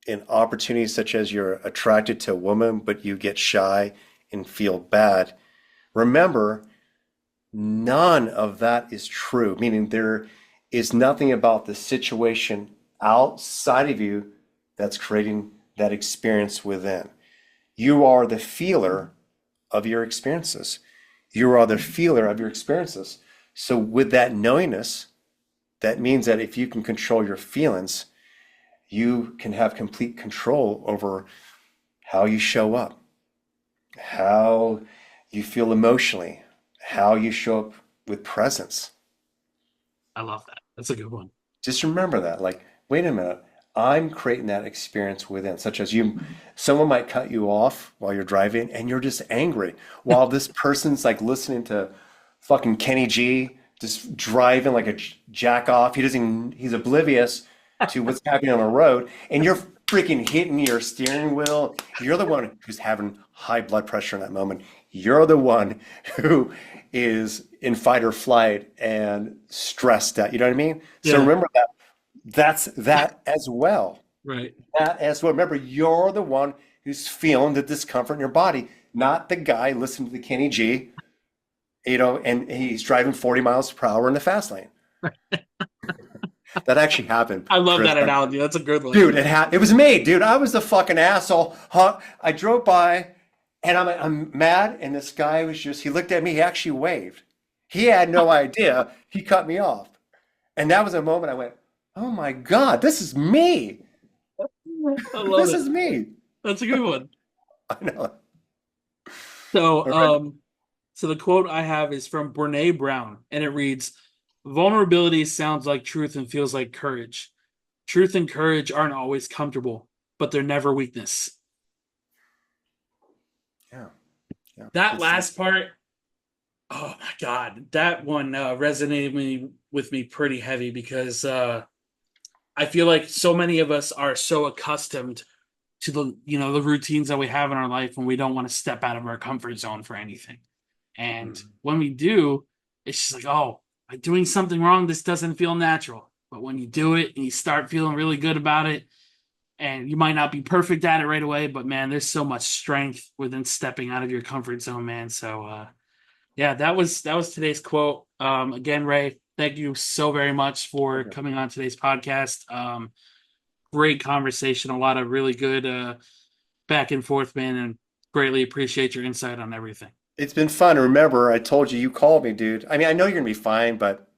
an opportunity such as you're attracted to a woman, but you get shy and feel bad, remember, none of that is true, meaning there is nothing about the situation outside of you that's creating that experience within. You are the feeler of your experiences. You are the feeler of your experiences. So, with that knowingness, that means that if you can control your feelings, you can have complete control over how you show up, how you feel emotionally, how you show up with presence. I love that. That's a good one. Just remember that, like, wait a minute, I'm creating that experience within, such as you, someone might cut you off while you're driving and you're just angry while this person's like listening to fucking Kenny G, just driving like a jack off. He doesn't even, he's oblivious to what's happening on the road, and you're freaking hitting your steering wheel. You're the one who's having high blood pressure in that moment. You're the one who is in fight or flight and stressed out. You know what I mean? So Yeah, remember that that's that as well. right. That as well. Remember, you're the one who's feeling the discomfort in your body, not the guy listening to the Kenny G, and he's driving 40 miles per hour in the fast lane. That actually happened, I love Chris. that analogy. That's a good one. Dude, it was me, dude. I was the fucking asshole. Huh? I drove by and I'm mad, and this guy was just, he looked at me, he actually waved. He had no idea. He cut me off. And that was a moment I went, oh my God, this is me. I love This it. is me. That's a good one. I know. So, All right. so the quote I have is from Brene Brown, and it reads, "Vulnerability sounds like truth and feels like courage. Truth and courage aren't always comfortable, but they're never weakness." Yeah. Yeah. That It's last part, oh my God, that one resonated with me pretty heavy because I feel like so many of us are so accustomed to the routines that we have in our life when we don't want to step out of our comfort zone for anything. And mm, when we do, it's just like, oh, I'm doing something wrong. This doesn't feel natural. But when you do it and you start feeling really good about it, and you might not be perfect at it right away, but man, there's so much strength within stepping out of your comfort zone, man. So yeah, that was today's quote. Again, Ray, thank you so very much for okay. coming on today's podcast. Great conversation, a lot of really good back and forth, man, and greatly appreciate your insight on everything. It's been fun. Remember, I told you, you called me, dude. I mean, I know you're gonna be fine, but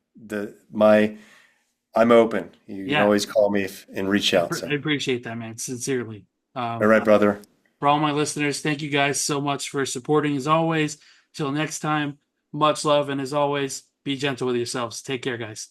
I'm open. You can Yeah, always call me and reach out. I So, appreciate that, man, sincerely. all right, brother. For all my listeners, thank you guys so much for supporting as always. Till next time, much love, and as always, be gentle with yourselves. Take care, guys.